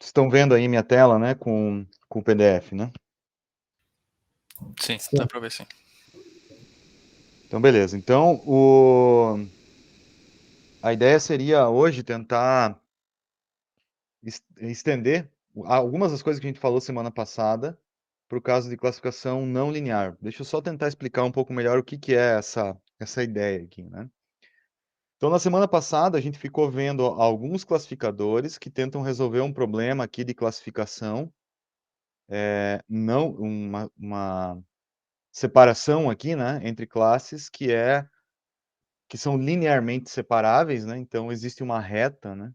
Estão vendo aí minha tela, né, com o PDF, né? Sim, dá Sim. pra ver sim. Então, beleza. Então, a ideia seria hoje tentar estender algumas das coisas que a gente falou semana passada para o caso de classificação não linear. Deixa eu só tentar explicar um pouco melhor o que que é essa ideia aqui, né? Então, na semana passada, a gente ficou vendo alguns classificadores que tentam resolver um problema aqui de classificação, não uma separação aqui, né, entre classes que são linearmente separáveis, né? Então existe uma reta, né,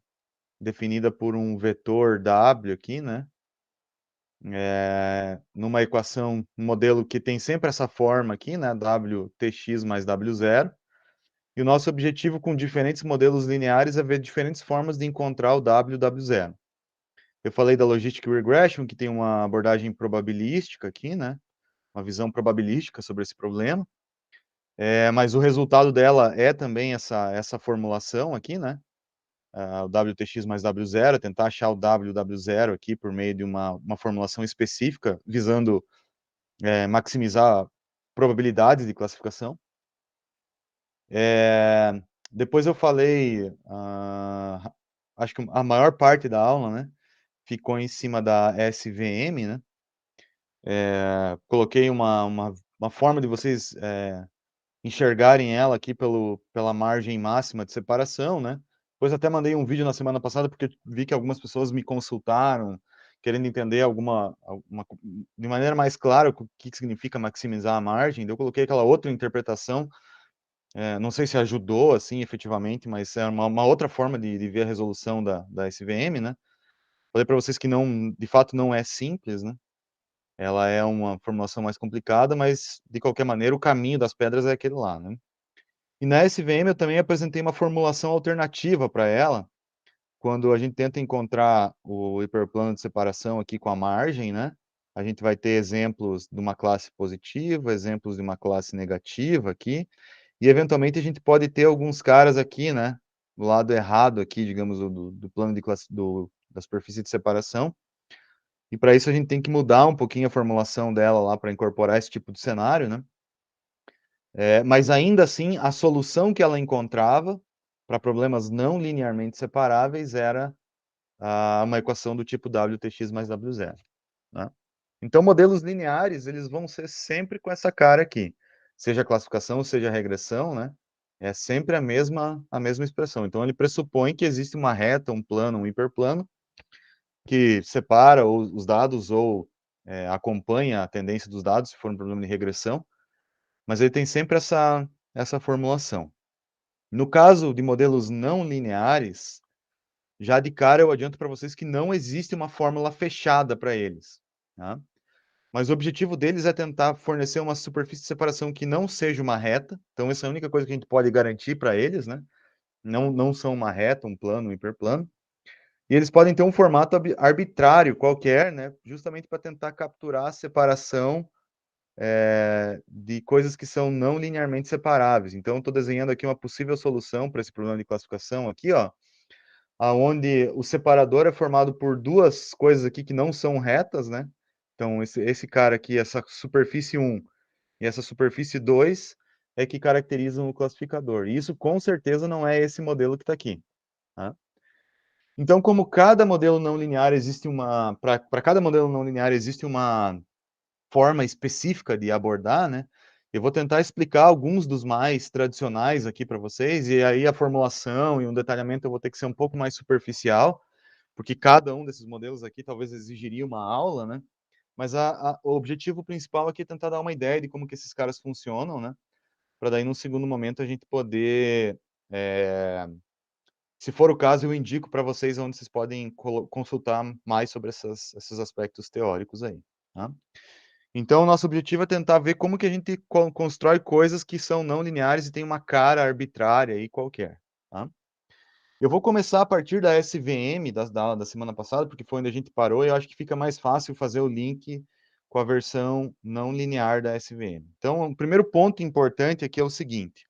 definida por um vetor W aqui, né? Numa equação, um modelo que tem sempre essa forma aqui, né, WTx mais W0. E o nosso objetivo com diferentes modelos lineares é ver diferentes formas de encontrar o W0. Eu falei da Logistic Regression, que tem uma abordagem probabilística aqui, né? Uma visão probabilística sobre esse problema. Mas o resultado dela é também essa formulação aqui, né? O WTx mais W0, tentar achar o W0 aqui por meio de uma formulação específica, visando maximizar probabilidades de classificação. Depois eu falei, acho que a maior parte da aula, né? Ficou em cima da SVM, né? Coloquei uma forma de vocês enxergarem ela aqui pela margem máxima de separação, né? Depois até mandei um vídeo na semana passada, porque vi que algumas pessoas me consultaram, querendo entender de maneira mais clara o que significa maximizar a margem. Eu coloquei aquela outra interpretação, não sei se ajudou, assim, efetivamente, mas é uma outra forma de ver a resolução da SVM, né? Falei para vocês que não, de fato, não é simples, né? Ela é uma formulação mais complicada, mas, de qualquer maneira, o caminho das pedras é aquele lá, né? E na SVM eu também apresentei uma formulação alternativa para ela, quando a gente tenta encontrar o hiperplano de separação aqui com a margem, né? A gente vai ter exemplos de uma classe positiva, exemplos de uma classe negativa aqui, e eventualmente a gente pode ter alguns caras aqui, né? Do lado errado aqui, digamos, do plano de classe, da superfície de separação. E para isso a gente tem que mudar um pouquinho a formulação dela lá para incorporar esse tipo de cenário, né? Mas ainda assim, a solução que ela encontrava para problemas não linearmente separáveis era uma equação do tipo WTx mais W0, né? Então, modelos lineares, eles vão ser sempre com essa cara aqui. Seja classificação, seja regressão, né? É sempre a mesma expressão. Então, ele pressupõe que existe uma reta, um plano, um hiperplano, que separa os dados ou acompanha a tendência dos dados, se for um problema de regressão, mas ele tem sempre essa formulação. No caso de modelos não lineares, já de cara eu adianto para vocês que não existe uma fórmula fechada para eles, tá? Mas o objetivo deles é tentar fornecer uma superfície de separação que não seja uma reta, então essa é a única coisa que a gente pode garantir para eles, né? Não são uma reta, um plano, um hiperplano. E eles podem ter um formato arbitrário qualquer, né? Justamente para tentar capturar a separação de coisas que são não linearmente separáveis. Então, estou desenhando aqui uma possível solução para esse problema de classificação aqui, ó, aonde o separador é formado por duas coisas aqui que não são retas, né? Então, esse cara aqui, essa superfície 1 e essa superfície 2 é que caracterizam o classificador. E isso, com certeza, não é esse modelo que está aqui, tá? Então, como cada modelo não linear existe para cada modelo não linear existe uma forma específica de abordar, né? Eu vou tentar explicar alguns dos mais tradicionais aqui para vocês, e aí a formulação e um detalhamento eu vou ter que ser um pouco mais superficial, porque cada um desses modelos aqui talvez exigiria uma aula, né? Mas o objetivo principal aqui é tentar dar uma ideia de como que esses caras funcionam, né? Para daí, num segundo momento, a gente poder, se for o caso, eu indico para vocês onde vocês podem consultar mais sobre esses aspectos teóricos aí, tá? Então, o nosso objetivo é tentar ver como que a gente constrói coisas que são não lineares e tem uma cara arbitrária aí qualquer, tá? Eu vou começar a partir da SVM da semana passada, porque foi onde a gente parou, e eu acho que fica mais fácil fazer o link com a versão não linear da SVM. Então, o primeiro ponto importante aqui é o seguinte.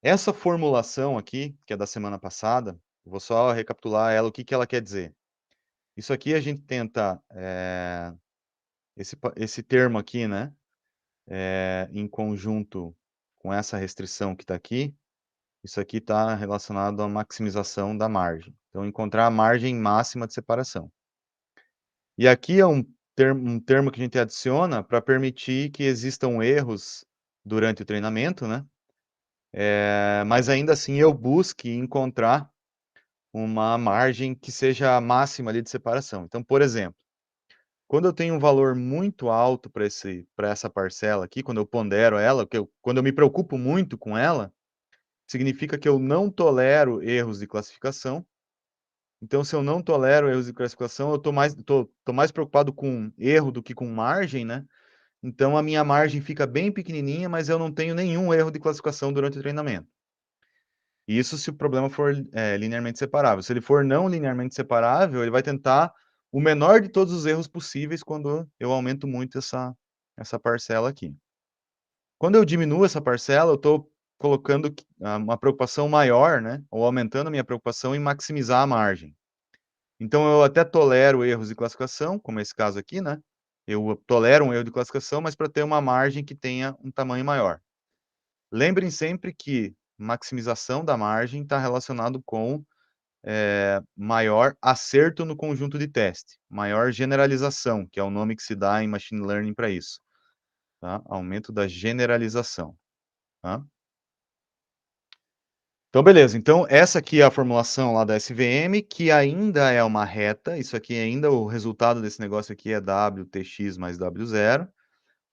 Essa formulação aqui, que é da semana passada, vou só recapitular ela, o que ela quer dizer. Isso aqui a gente tenta, esse termo aqui, né, em conjunto com essa restrição que está aqui, isso aqui está relacionado à maximização da margem. Então, encontrar a margem máxima de separação. E aqui é um termo que a gente adiciona para permitir que existam erros durante o treinamento, né? Mas ainda assim eu busque encontrar uma margem que seja a máxima ali de separação. Então, por exemplo, quando eu tenho um valor muito alto para essa parcela aqui, quando eu pondero ela, quando eu me preocupo muito com ela, significa que eu não tolero erros de classificação. Então, se eu não tolero erros de classificação, eu tô mais preocupado com erro do que com margem, né? Então, a minha margem fica bem pequenininha, mas eu não tenho nenhum erro de classificação durante o treinamento. Isso se o problema for linearmente separável. Se ele for não linearmente separável, ele vai tentar o menor de todos os erros possíveis quando eu aumento muito essa parcela aqui. Quando eu diminuo essa parcela, eu estou colocando uma preocupação maior, né? Ou aumentando a minha preocupação em maximizar a margem. Então, eu até tolero erros de classificação, como esse caso aqui, né? Eu tolero um erro de classificação, mas para ter uma margem que tenha um tamanho maior. Lembrem sempre que maximização da margem está relacionado com maior acerto no conjunto de teste, maior generalização, que é o nome que se dá em Machine Learning para isso. Tá? Aumento da generalização. Tá? Então, beleza. Então, essa aqui é a formulação lá da SVM, que ainda é uma reta. Isso aqui ainda, o resultado desse negócio aqui é WTX mais W0.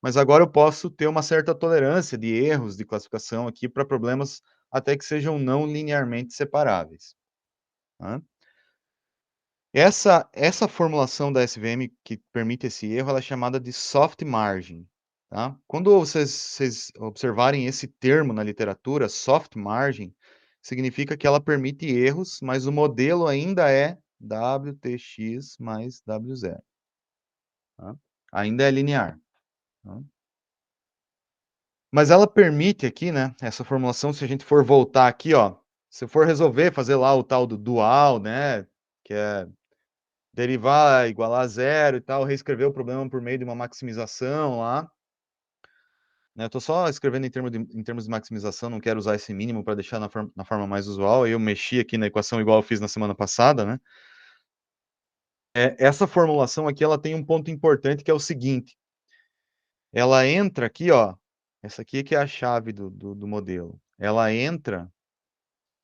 Mas agora eu posso ter uma certa tolerância de erros de classificação aqui para problemas até que sejam não linearmente separáveis. Tá? Essa formulação da SVM que permite esse erro, ela é chamada de soft margin. Tá? Quando vocês observarem esse termo na literatura, soft margin, significa que ela permite erros, mas o modelo ainda é WTX mais W0. Tá? Ainda é linear. Tá? Mas ela permite aqui, né, essa formulação, se a gente for voltar aqui, ó, se for resolver fazer lá o tal do dual, né, que é derivar, igualar a zero e tal, reescrever o problema por meio de uma maximização lá. Né, eu estou só escrevendo em termos de maximização, não quero usar esse mínimo para deixar na forma mais usual. Eu mexi aqui na equação igual eu fiz na semana passada, né? Essa formulação aqui, ela tem um ponto importante que é o seguinte. Ela entra aqui, ó. Essa aqui que é a chave do modelo. Ela entra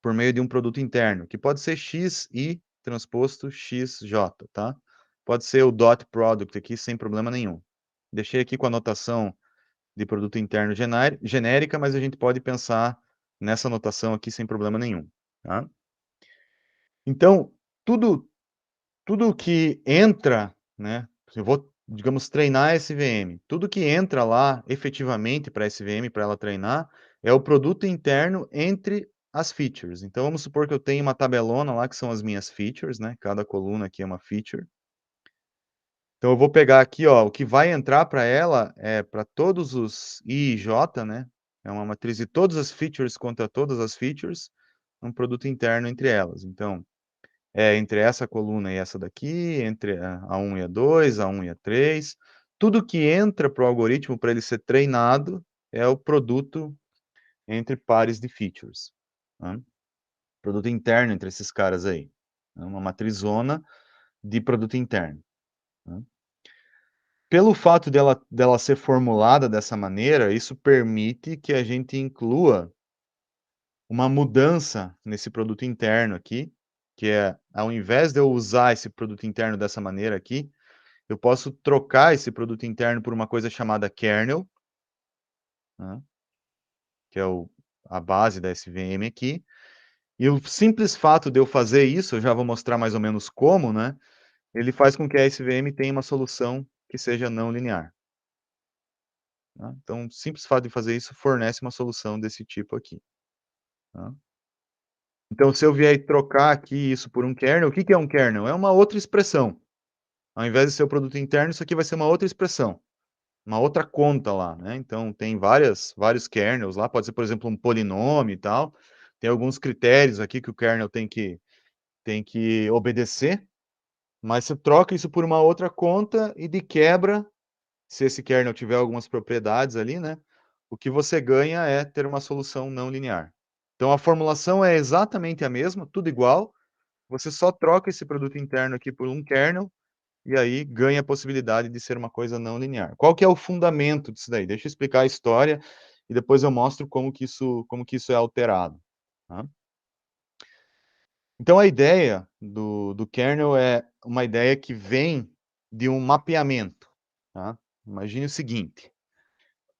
por meio de um produto interno, que pode ser XI transposto XJ, tá? Pode ser o dot product aqui sem problema nenhum. Deixei aqui com a notação de produto interno genérica, mas a gente pode pensar nessa notação aqui sem problema nenhum, tá? Então, tudo que entra, né? Eu vou, digamos, treinar a SVM. Tudo que entra lá efetivamente para a SVM, para ela treinar, é o produto interno entre as features. Então, vamos supor que eu tenho uma tabelona lá que são as minhas features, né? Cada coluna aqui é uma feature. Então, eu vou pegar aqui, ó, o que vai entrar para ela é para todos os I e J, né? É uma matriz de todas as features contra todas as features, um produto interno entre elas. Então, entre essa coluna e essa daqui, entre a 1 e a 2, a 1 e a 3. Tudo que entra para o algoritmo para ele ser treinado é o produto entre pares de features. Né? Produto interno entre esses caras aí. É uma matrizona de produto interno. Né? Pelo fato dela ser formulada dessa maneira, isso permite que a gente inclua uma mudança nesse produto interno aqui, que é, ao invés de eu usar esse produto interno dessa maneira aqui, eu posso trocar esse produto interno por uma coisa chamada kernel, né, que é a base da SVM aqui, e o simples fato de eu fazer isso, eu já vou mostrar mais ou menos como, né, ele faz com que a SVM tenha uma solução que seja não linear. Tá? Então, o simples fato de fazer isso fornece uma solução desse tipo aqui. Tá? Então, se eu vier trocar aqui isso por um kernel, o que é um kernel? É uma outra expressão. Ao invés de ser o produto interno, isso aqui vai ser uma outra expressão. uma outra conta lá, né? Então tem vários kernels lá, pode ser, por exemplo, um polinômio e tal. Tem alguns critérios aqui que o kernel tem que obedecer, mas você troca isso por uma outra conta e de quebra, se esse kernel tiver algumas propriedades ali, né? O que você ganha é ter uma solução não linear. Então a formulação é exatamente a mesma, tudo igual, você só troca esse produto interno aqui por um kernel e aí ganha a possibilidade de ser uma coisa não linear. Qual que é o fundamento disso daí? Deixa eu explicar a história e depois eu mostro como que isso é alterado, tá? Então a ideia do kernel é uma ideia que vem de um mapeamento, tá? Imagine o seguinte,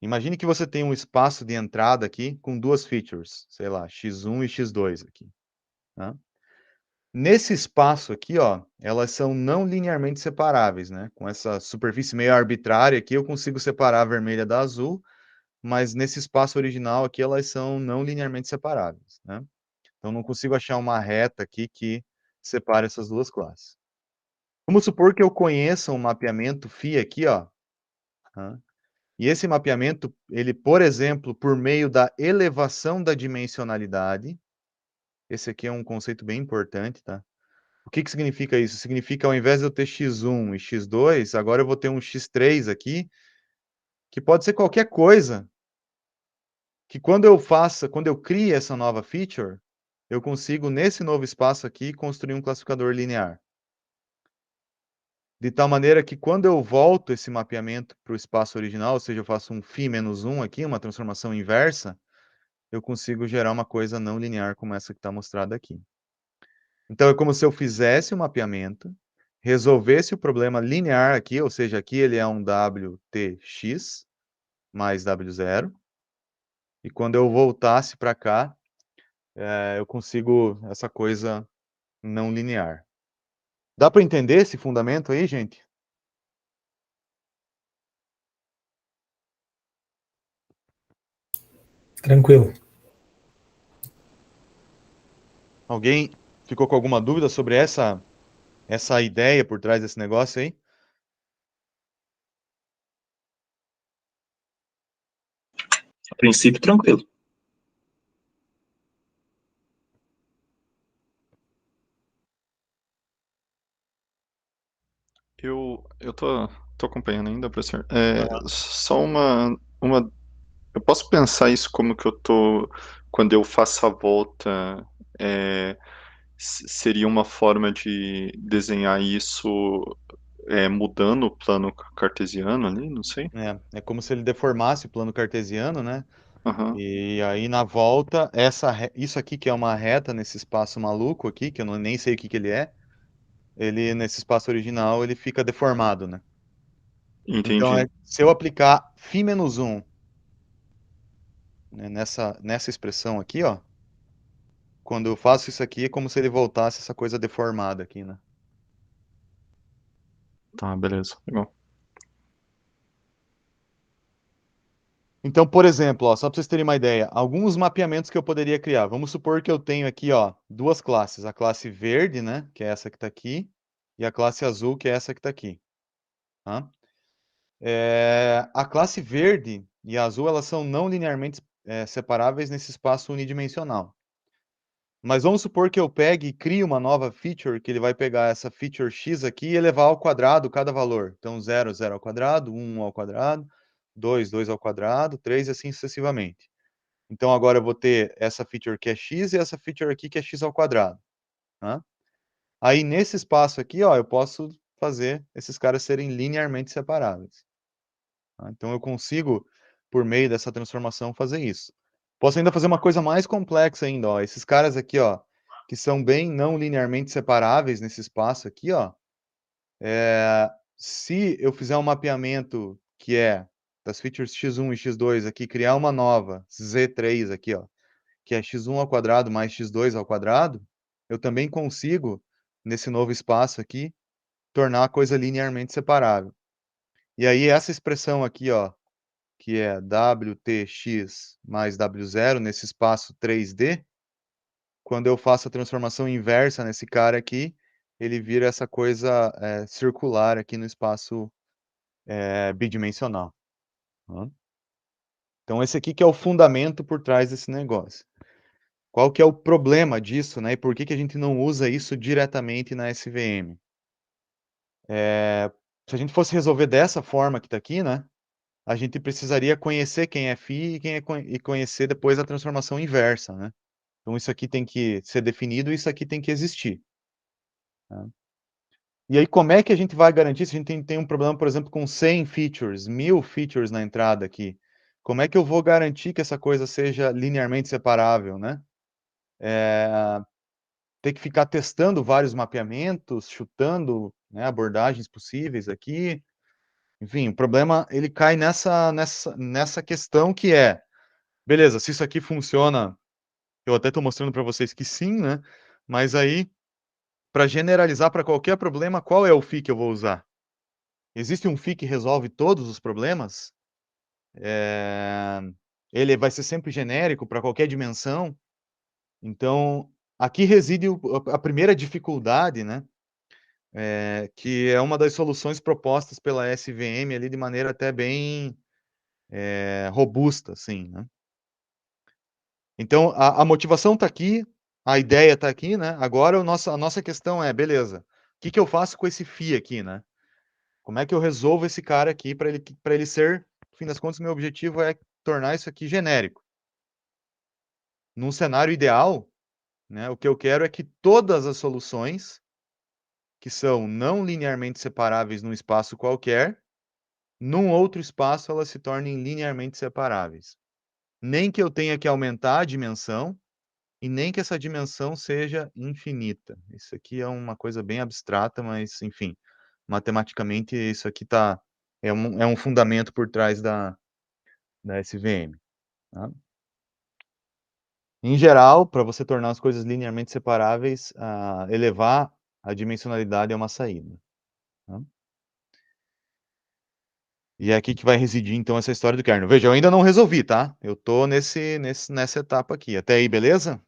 imagine que você tem um espaço de entrada aqui com duas features, sei lá, x1 e x2 aqui, tá? Nesse espaço aqui, ó, elas são não linearmente separáveis, né? Com essa superfície meio arbitrária aqui, eu consigo separar a vermelha da azul, mas nesse espaço original aqui, elas são não linearmente separáveis, né? Então, não consigo achar uma reta aqui que separe essas duas classes. Vamos supor que eu conheça um mapeamento φ aqui, ó, tá? E esse mapeamento, ele, por exemplo, por meio da elevação da dimensionalidade, esse aqui é um conceito bem importante, tá? O que que significa isso? Significa ao invés de eu ter x1 e x2, agora eu vou ter um x3 aqui, que pode ser qualquer coisa, que quando eu crie essa nova feature, eu consigo, nesse novo espaço aqui, construir um classificador linear. De tal maneira que quando eu volto esse mapeamento para o espaço original, ou seja, eu faço um φ-1 aqui, uma transformação inversa, eu consigo gerar uma coisa não linear como essa que está mostrada aqui. Então, é como se eu fizesse o mapeamento, resolvesse o problema linear aqui, ou seja, aqui ele é um WTX mais W0, e quando eu voltasse para cá, eu consigo essa coisa não linear. Dá para entender esse fundamento aí, gente? Tranquilo. Alguém ficou com alguma dúvida sobre essa ideia por trás desse negócio aí? A princípio, tranquilo. Eu tô acompanhando ainda, professor. Aham. Só uma. Eu posso pensar isso como que eu tô. Quando eu faço a volta, é, seria uma forma de desenhar isso mudando o plano cartesiano ali? Não sei. É como se ele deformasse o plano cartesiano, né? Aham, E aí na volta, isso aqui que é uma reta nesse espaço maluco aqui, que eu nem sei o que que ele é, ele nesse espaço original ele fica deformado, né? Então entendi. se eu aplicar φ-1, né, nessa expressão aqui, ó, quando eu faço isso aqui é como se ele voltasse essa coisa deformada aqui, né? Tá, beleza. Legal. Então, por exemplo, ó, só para vocês terem uma ideia, alguns mapeamentos que eu poderia criar. Vamos supor que eu tenho aqui, ó, duas classes, a classe verde, né, que é essa que está aqui, e a classe azul, que é essa que está aqui, tá? A classe verde e a azul, elas são não linearmente separáveis nesse espaço unidimensional. Mas vamos supor que eu pegue e crie uma nova feature, que ele vai pegar essa feature x aqui e elevar ao quadrado cada valor. Então, 0, 0 ao quadrado, 1 ao quadrado, 2, 2 ao quadrado, 3 e assim sucessivamente. Então, agora eu vou ter essa feature que é x e essa feature aqui que é x ao quadrado, tá? Aí, nesse espaço aqui, ó, eu posso fazer esses caras serem linearmente separáveis, tá? Então, eu consigo, por meio dessa transformação, fazer isso. Posso ainda fazer uma coisa mais complexa ainda, ó. Esses caras aqui, ó, que são bem não linearmente separáveis nesse espaço aqui, ó. Se eu fizer um mapeamento que é das features x1 e x2 aqui, criar uma nova, z3 aqui, ó, que é x1 ao quadrado mais x2 ao quadrado, eu também consigo, nesse novo espaço aqui, tornar a coisa linearmente separável. E aí, essa expressão aqui, ó, que é WTX mais W0 nesse espaço 3D, quando eu faço a transformação inversa nesse cara aqui, ele vira essa coisa circular aqui no espaço bidimensional. Tá? Então esse aqui que é o fundamento por trás desse negócio. Qual que é o problema disso, né? E por que que a gente não usa isso diretamente na SVM? Se a gente fosse resolver dessa forma que está aqui, né? A gente precisaria conhecer quem é φ e, e conhecer depois a transformação inversa, né? Então isso aqui tem que ser definido e isso aqui tem que existir. Tá? E aí como é que a gente vai garantir, se a gente tem um problema, por exemplo, com 100 features, 1000 features na entrada aqui, como é que eu vou garantir que essa coisa seja linearmente separável, né? Ter que ficar testando vários mapeamentos, chutando, né, abordagens possíveis aqui. Enfim, o problema ele cai nessa questão que é, beleza, se isso aqui funciona, eu até estou mostrando para vocês que sim, né? Mas aí, para generalizar para qualquer problema, qual é o FI que eu vou usar? Existe um FI que resolve todos os problemas? Ele vai ser sempre genérico para qualquer dimensão? Então, aqui reside a primeira dificuldade, né? Que é uma das soluções propostas pela SVM ali de maneira até bem robusta, assim, né? Então, a motivação está aqui, a ideia está aqui, né? Agora a nossa questão é, beleza, o que eu faço com esse FI aqui, né? Como é que eu resolvo esse cara aqui para ele ser, no fim das contas, meu objetivo é tornar isso aqui genérico. Num cenário ideal, né, o que eu quero é que todas as soluções que são não linearmente separáveis num espaço qualquer, num outro espaço elas se tornem linearmente separáveis. Nem que eu tenha que aumentar a dimensão e nem que essa dimensão seja infinita. Isso aqui é uma coisa bem abstrata, mas, enfim, matematicamente isso aqui é um fundamento por trás da SVM. Tá? Em geral, para você tornar as coisas linearmente separáveis, elevar a dimensionalidade é uma saída. Tá? E é aqui que vai residir, então, essa história do kernel. Veja, eu ainda não resolvi, tá? Eu tô nessa etapa aqui. Até aí, beleza?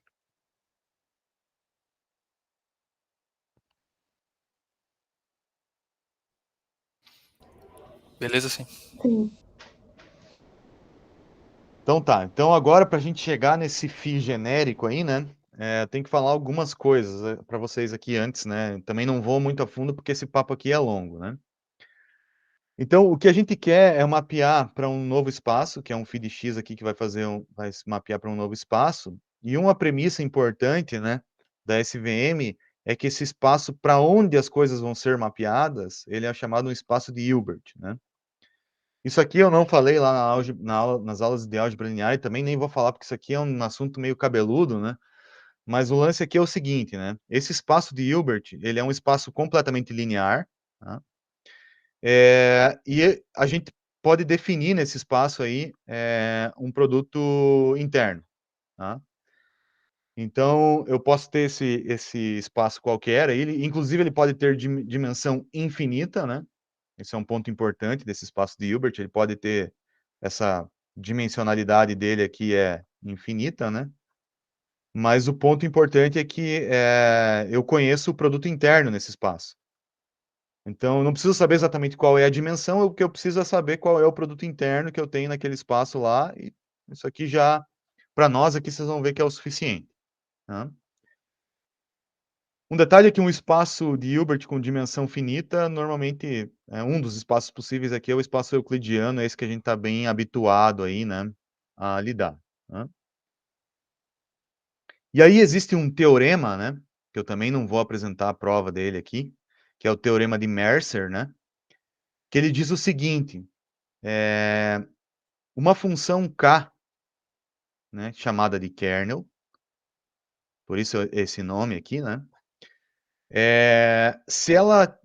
Beleza, sim. Sim. Então tá. Então agora, para a gente chegar nesse FI genérico aí, né? Tem que falar algumas coisas para vocês aqui antes, né? Também não vou muito a fundo porque esse papo aqui é longo, né? Então, o que a gente quer é mapear para um novo espaço, que é um feed X aqui que vai se mapear para um novo espaço. E uma premissa importante, né, da SVM é que esse espaço para onde as coisas vão ser mapeadas, ele é chamado um espaço de Hilbert, né? Isso aqui eu não falei lá nas aulas de álgebra linear e também nem vou falar porque isso aqui é um assunto meio cabeludo, né? Mas o lance aqui é o seguinte, né? Esse espaço de Hilbert, ele é um espaço completamente linear, tá? E a gente pode definir nesse espaço aí um produto interno, tá? Então, eu posso ter esse espaço qualquer, inclusive ele pode ter dimensão infinita, né? Esse é um ponto importante desse espaço de Hilbert, ele pode ter essa dimensionalidade dele aqui é infinita, né? Mas o ponto importante é que eu conheço o produto interno nesse espaço. Então, eu não preciso saber exatamente qual é a dimensão, o que eu preciso é saber qual é o produto interno que eu tenho naquele espaço lá, e isso aqui já, para nós aqui, vocês vão ver que é o suficiente. Tá? Um detalhe é que um espaço de Hilbert com dimensão finita, normalmente, um dos espaços possíveis aqui é o espaço euclidiano, é esse que a gente está bem habituado aí, né, a lidar. Tá? E aí existe um teorema, né, que eu também não vou apresentar a prova dele aqui, que é o teorema de Mercer, né, que ele diz o seguinte, uma função k, né, chamada de kernel, por isso esse nome aqui, né, se ela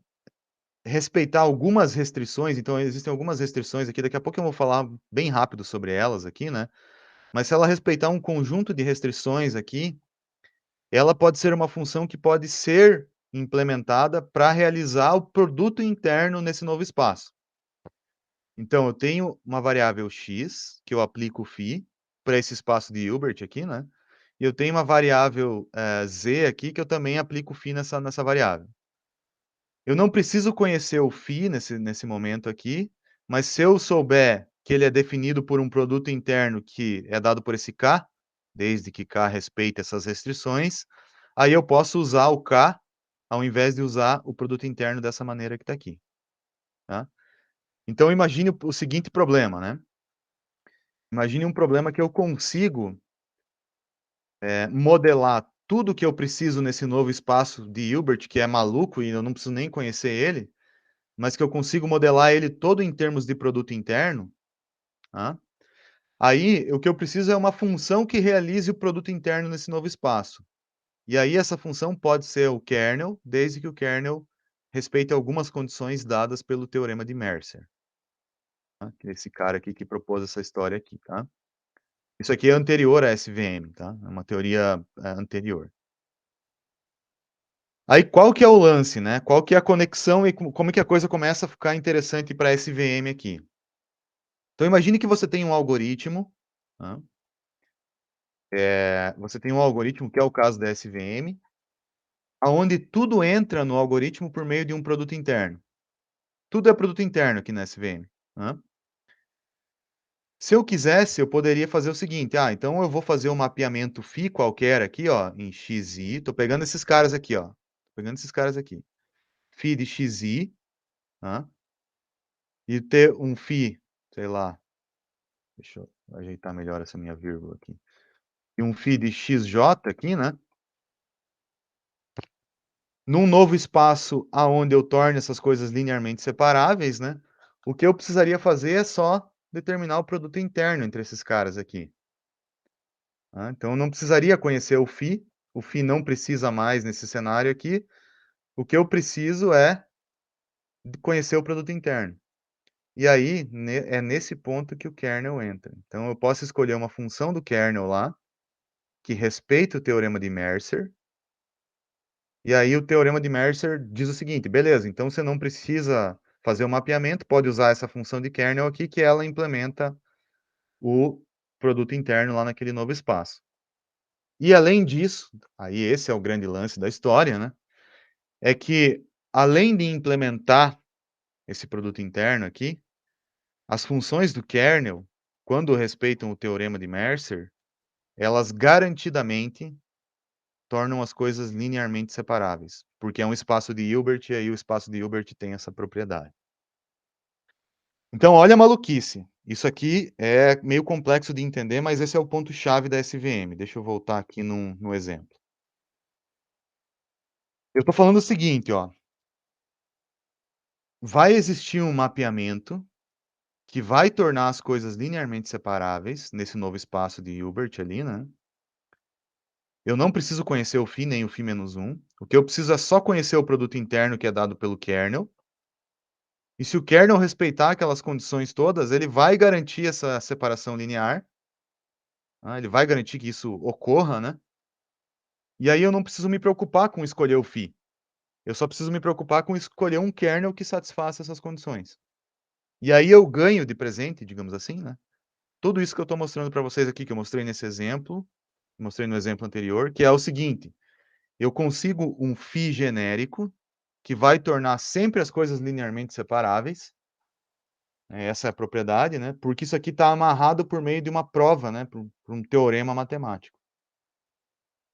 respeitar algumas restrições, então existem algumas restrições aqui, daqui a pouco eu vou falar bem rápido sobre elas aqui, né, mas se ela respeitar um conjunto de restrições aqui, ela pode ser uma função que pode ser implementada para realizar o produto interno nesse novo espaço. Então, eu tenho uma variável x, que eu aplico φ, para esse espaço de Hilbert aqui, né? E eu tenho uma variável z aqui, que eu também aplico φ nessa variável. Eu não preciso conhecer o φ nesse momento aqui, mas se eu souber que ele é definido por um produto interno que é dado por esse K, desde que K respeite essas restrições, aí eu posso usar o K, ao invés de usar o produto interno dessa maneira que está aqui, tá. Então imagine o seguinte problema, né. Imagine um problema que eu consigo, modelar tudo que eu preciso nesse novo espaço de Hilbert, que é maluco e eu não preciso nem conhecer ele, mas que eu consigo modelar ele todo em termos de produto interno, tá. Aí, o que eu preciso é uma função que realize o produto interno nesse novo espaço. E aí essa função pode ser o kernel, desde que o kernel respeite algumas condições dadas pelo teorema de Mercer, tá, que é esse cara aqui que propôs essa história aqui, tá. Isso aqui é anterior à SVM, tá, é uma teoria, anterior. Aí qual que é o lance, né, qual que é a conexão e como que a coisa começa a ficar interessante para SVM aqui. Então imagine que você tem um algoritmo, tá, você tem um algoritmo que é o caso da SVM, aonde tudo entra no algoritmo por meio de um produto interno. Tudo é produto interno aqui na SVM, tá. Se eu quisesse, eu poderia fazer o seguinte: "Ah, então eu vou fazer um mapeamento φ qualquer aqui, ó, em xi", tô pegando esses caras aqui, ó, tô pegando esses caras aqui. Φ de xi, tá, e ter um φ, sei lá, deixa eu ajeitar melhor essa minha vírgula aqui, e um φ de xj aqui, né, num novo espaço aonde eu torne essas coisas linearmente separáveis, né, o que eu precisaria fazer é só determinar o produto interno entre esses caras aqui. Tá, então eu não precisaria conhecer o φ não precisa mais nesse cenário aqui, o que eu preciso é de conhecer o produto interno. E aí, é nesse ponto que o kernel entra. Então eu posso escolher uma função do kernel lá, que respeita o teorema de Mercer, e aí o teorema de Mercer diz o seguinte: "Beleza, então você não precisa fazer o mapeamento, pode usar essa função de kernel aqui que ela implementa o produto interno lá naquele novo espaço". E além disso, aí esse é o grande lance da história, né, é que além de implementar esse produto interno aqui, as funções do kernel, quando respeitam o teorema de Mercer, elas garantidamente tornam as coisas linearmente separáveis, porque é um espaço de Hilbert e aí o espaço de Hilbert tem essa propriedade. Então olha a maluquice, isso aqui é meio complexo de entender, mas esse é o ponto chave da SVM. Deixa eu voltar aqui no exemplo. Eu estou falando o seguinte, ó, vai existir um mapeamento que vai tornar as coisas linearmente separáveis nesse novo espaço de Hilbert ali, né. Eu não preciso conhecer o φ nem o φ menos 1, o que eu preciso é só conhecer o produto interno que é dado pelo kernel, e se o kernel respeitar aquelas condições todas, ele vai garantir essa separação linear, tá, ele vai garantir que isso ocorra, né, e aí eu não preciso me preocupar com escolher o φ, eu só preciso me preocupar com escolher um kernel que satisfaça essas condições. E aí eu ganho de presente, digamos assim, né, tudo isso que eu estou mostrando para vocês aqui, que eu mostrei nesse exemplo, mostrei no exemplo anterior, que é o seguinte: eu consigo um φ genérico, que vai tornar sempre as coisas linearmente separáveis, essa é a propriedade, né, porque isso aqui está amarrado por meio de uma prova, né, por um teorema matemático.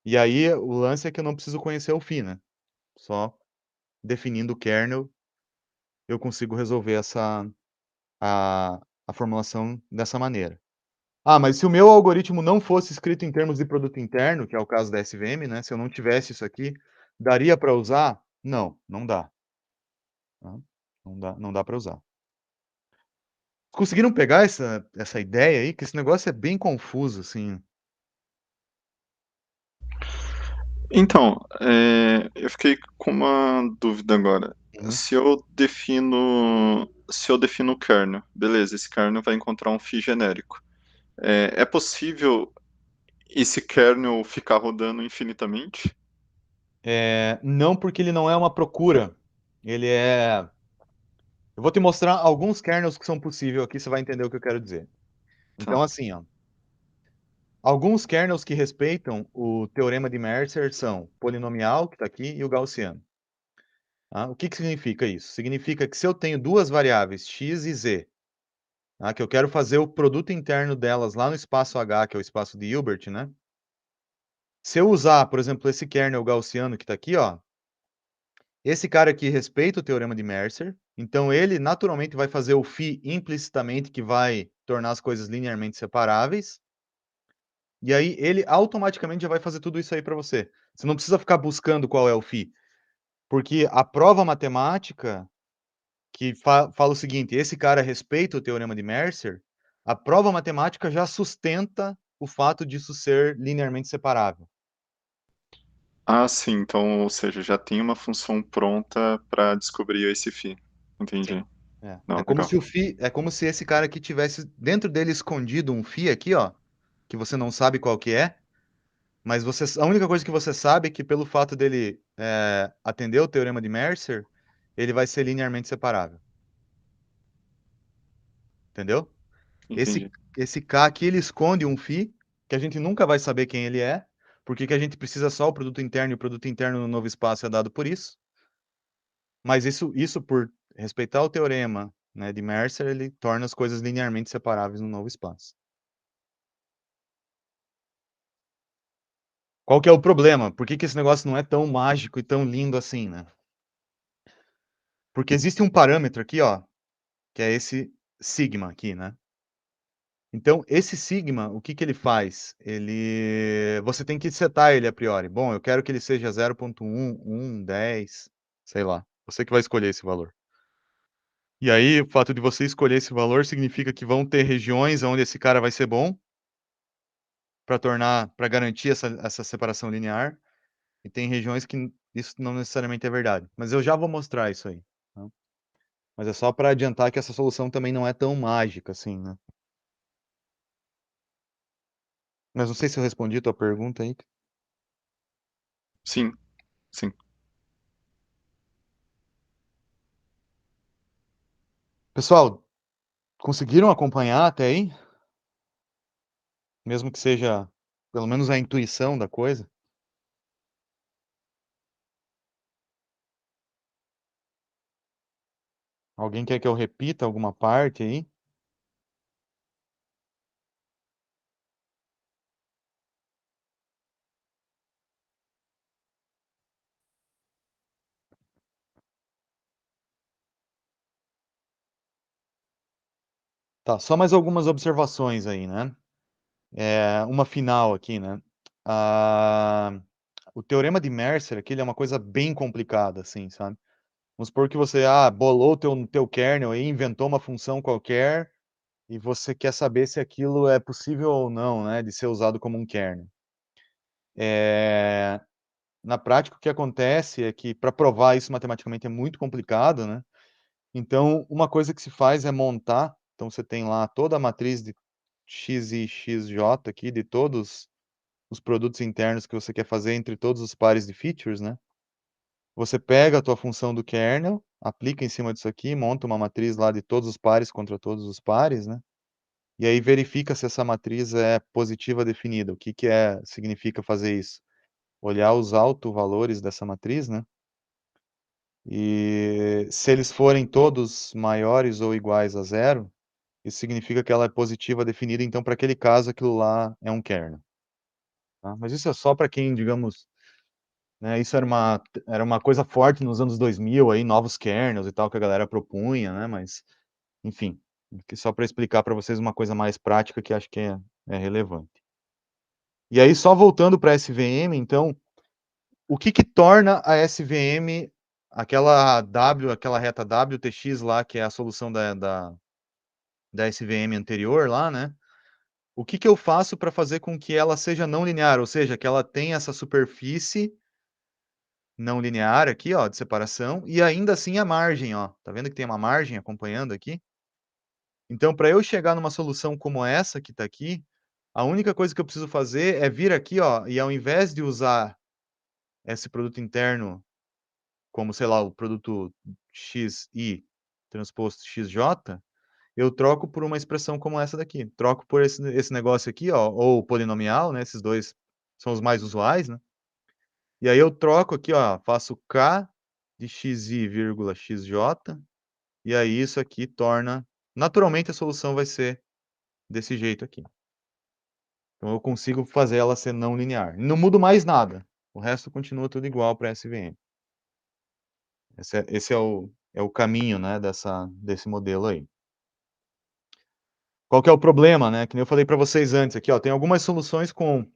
E aí o lance é que eu não preciso conhecer o φ, né, só definindo o kernel, eu consigo resolver a a formulação dessa maneira. Ah, mas se o meu algoritmo não fosse escrito em termos de produto interno, que é o caso da SVM, né, se eu não tivesse isso aqui, daria para usar? Não, não dá, tá. Não dá para usar. Conseguiram pegar essa ideia aí? Que esse negócio é bem confuso, assim. Então, eu fiquei com uma dúvida agora. Uhum. Se eu defino o kernel, beleza, esse kernel vai encontrar um φ genérico. É possível esse kernel ficar rodando infinitamente? Não, porque ele não é uma procura, ele é eu vou te mostrar alguns kernels que são possível aqui, você vai entender o que eu quero dizer. Então Tá. assim, ó, alguns kernels que respeitam o teorema de Mercer são polinomial, que está aqui, e o gaussiano. Tá? O que que significa isso? Significa que se eu tenho 2 variáveis x e z, tá? Que eu quero fazer o produto interno delas lá no espaço H, que é o espaço de Hilbert, né? Se eu usar, por exemplo, esse kernel gaussiano que está aqui, ó, esse cara aqui respeita o teorema de Mercer, então ele naturalmente vai fazer o φ implicitamente, que vai tornar as coisas linearmente separáveis, e aí ele automaticamente já vai fazer tudo isso aí para você. Você não precisa ficar buscando qual é o φ, porque a prova matemática que fala o seguinte: esse cara respeita o teorema de Mercer, a prova matemática já sustenta o fato disso ser linearmente separável. Ah, sim, então, ou seja, já tem uma função pronta para descobrir esse φ. Entendi. Sim. É. Não, É como legal. se o φ, é como se esse cara aqui tivesse dentro dele escondido um φ aqui, ó, que você não sabe qual que é, mas a única coisa que você sabe é que pelo fato dele atender o teorema de Mercer, ele vai ser linearmente separável. Entendeu? Esse, Entendi. esse K aqui, ele esconde um φ, que a gente nunca vai saber quem ele é, porque que a gente precisa só o produto interno, e o produto interno no novo espaço é dado por isso. Mas isso por respeitar o teorema, né, de Mercer, ele torna as coisas linearmente separáveis no novo espaço. Qual que é o problema? Por que que esse negócio não é tão mágico e tão lindo assim, né? Porque existe um parâmetro aqui, ó, que é esse sigma aqui, né? Então, esse sigma, o que que ele faz? Você tem que setar ele a priori. Bom, eu quero que ele seja 0.1, 1, 10, sei lá. Você que vai escolher esse valor. E aí, o fato de você escolher esse valor significa que vão ter regiões onde esse cara vai ser bom para garantir essa separação linear, e tem regiões que isso não necessariamente é verdade. Mas eu já vou mostrar isso aí, tá? Mas é só para adiantar que essa solução também não é tão mágica assim, né? Mas não sei se eu respondi a tua pergunta aí. Sim, sim. Pessoal, conseguiram acompanhar até aí? Mesmo que seja pelo menos a intuição da coisa? Alguém quer que eu repita alguma parte aí? Tá, só mais algumas observações aí, né? Uma final aqui, né? Ah, o teorema de Mercer aqui, ele é uma coisa bem complicada, assim, sabe? Vamos supor que você bolou o teu kernel aí, inventou uma função qualquer, e você quer saber se aquilo é possível ou não, né, de ser usado como um kernel. Na prática, o que acontece é que para provar isso matematicamente é muito complicado, né? Então, uma coisa que se faz é montar. Então, você tem lá toda a matriz de x e xj aqui, de todos os produtos internos que você quer fazer entre todos os pares de features, né? Você pega a tua função do kernel, aplica em cima disso aqui, monta uma matriz lá de todos os pares contra todos os pares, né? E aí verifica se essa matriz é positiva definida. O que que significa fazer isso? Olhar os autovalores dessa matriz, né? E se eles forem todos maiores ou iguais a zero, isso significa que ela é positiva definida, então para aquele caso aquilo lá é um kernel, tá? Mas isso é só para quem, digamos, né, isso era uma coisa forte nos anos 2000, aí, novos kernels e tal, que a galera propunha, né, mas, enfim, aqui só para explicar para vocês uma coisa mais prática que acho que é relevante. E aí, só voltando para a SVM, então, o que que torna a SVM aquela reta WTX lá, que é a solução da SVM anterior lá, né? O que que eu faço para fazer com que ela seja não linear, ou seja, que ela tenha essa superfície não linear aqui, ó, de separação, e ainda assim a margem, ó. Tá vendo que tem uma margem acompanhando aqui? Então, para eu chegar numa solução como essa que está aqui, a única coisa que eu preciso fazer é vir aqui, ó, e ao invés de usar esse produto interno como, sei lá, o produto XI transposto XJ, eu troco por uma expressão como essa daqui. Troco por esse negócio aqui, ó, ou polinomial, né? Esses dois são os mais usuais, né? E aí eu troco aqui, ó, faço K de xi, xj, e aí isso aqui torna naturalmente a solução vai ser desse jeito aqui. Então eu consigo fazer ela ser não linear. Não mudo mais nada. O resto continua tudo igual para SVM. Esse é o caminho, né, desse modelo aí. Qual que é o problema, né? Que nem eu falei para vocês antes aqui, ó, tem algumas soluções com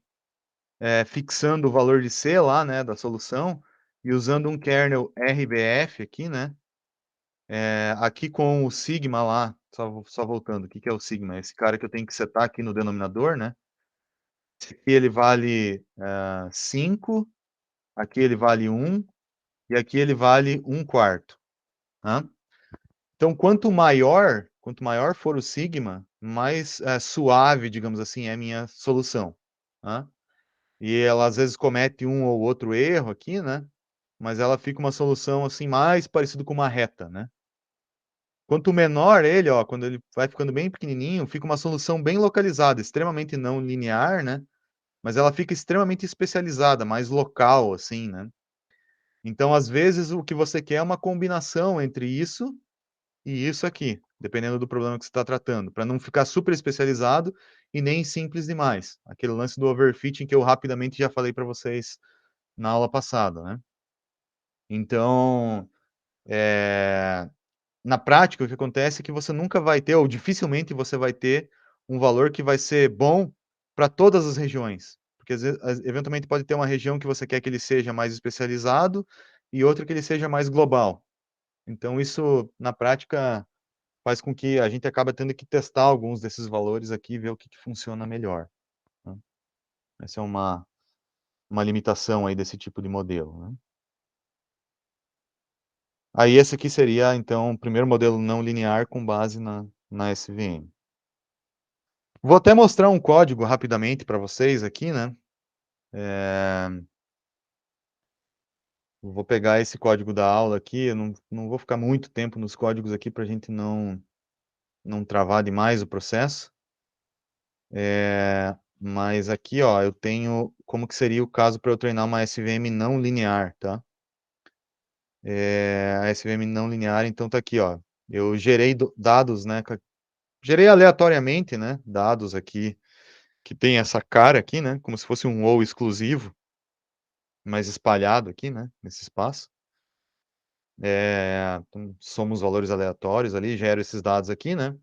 fixando o valor de C lá, né, da solução, e usando um kernel RBF aqui, né? Aqui com o sigma lá, só voltando, o que é o sigma? Esse cara que eu tenho que setar aqui no denominador, né? Esse aqui ele vale 5, aqui ele vale 1, e aqui ele vale 1/4. Tá? Então, quanto maior for o sigma, mais suave, digamos assim, é a minha solução. Tá? E ela às vezes comete um ou outro erro aqui, né? Mas ela fica uma solução assim mais parecida com uma reta, né? Quanto menor ele, ó, quando ele vai ficando bem pequenininho, fica uma solução bem localizada, extremamente não linear, né? Mas ela fica extremamente especializada, mais local, assim, né? Então, às vezes, o que você quer é uma combinação entre isso e isso aqui, dependendo do problema que você está tratando, para não ficar super especializado e nem simples demais. Aquele lance do overfitting que eu rapidamente já falei para vocês na aula passada, né? Então, na prática, o que acontece é que você nunca vai ter, ou dificilmente você vai ter, um valor que vai ser bom para todas as regiões. Porque, às vezes, eventualmente, pode ter uma região que você quer que ele seja mais especializado e outra que ele seja mais global. Então, isso, na prática, faz com que a gente acabe tendo que testar alguns desses valores aqui e ver o que funciona melhor. Né? Essa é uma limitação aí desse tipo de modelo. Né? Aí esse aqui seria, então, o primeiro modelo não linear com base na SVM. Vou até mostrar um código rapidamente para vocês aqui, né? Vou pegar esse código da aula aqui, eu não vou ficar muito tempo nos códigos aqui para a gente não travar demais o processo. Mas aqui, ó, eu tenho como que seria o caso para eu treinar uma SVM não linear, tá? A SVM não linear, então tá aqui, ó. Eu gerei dados, né? Gerei aleatoriamente, né? Dados aqui que tem essa cara aqui, né? Como se fosse um ou exclusivo, mas espalhado aqui, né? Nesse espaço. Então, somos valores aleatórios ali, gero esses dados aqui, né?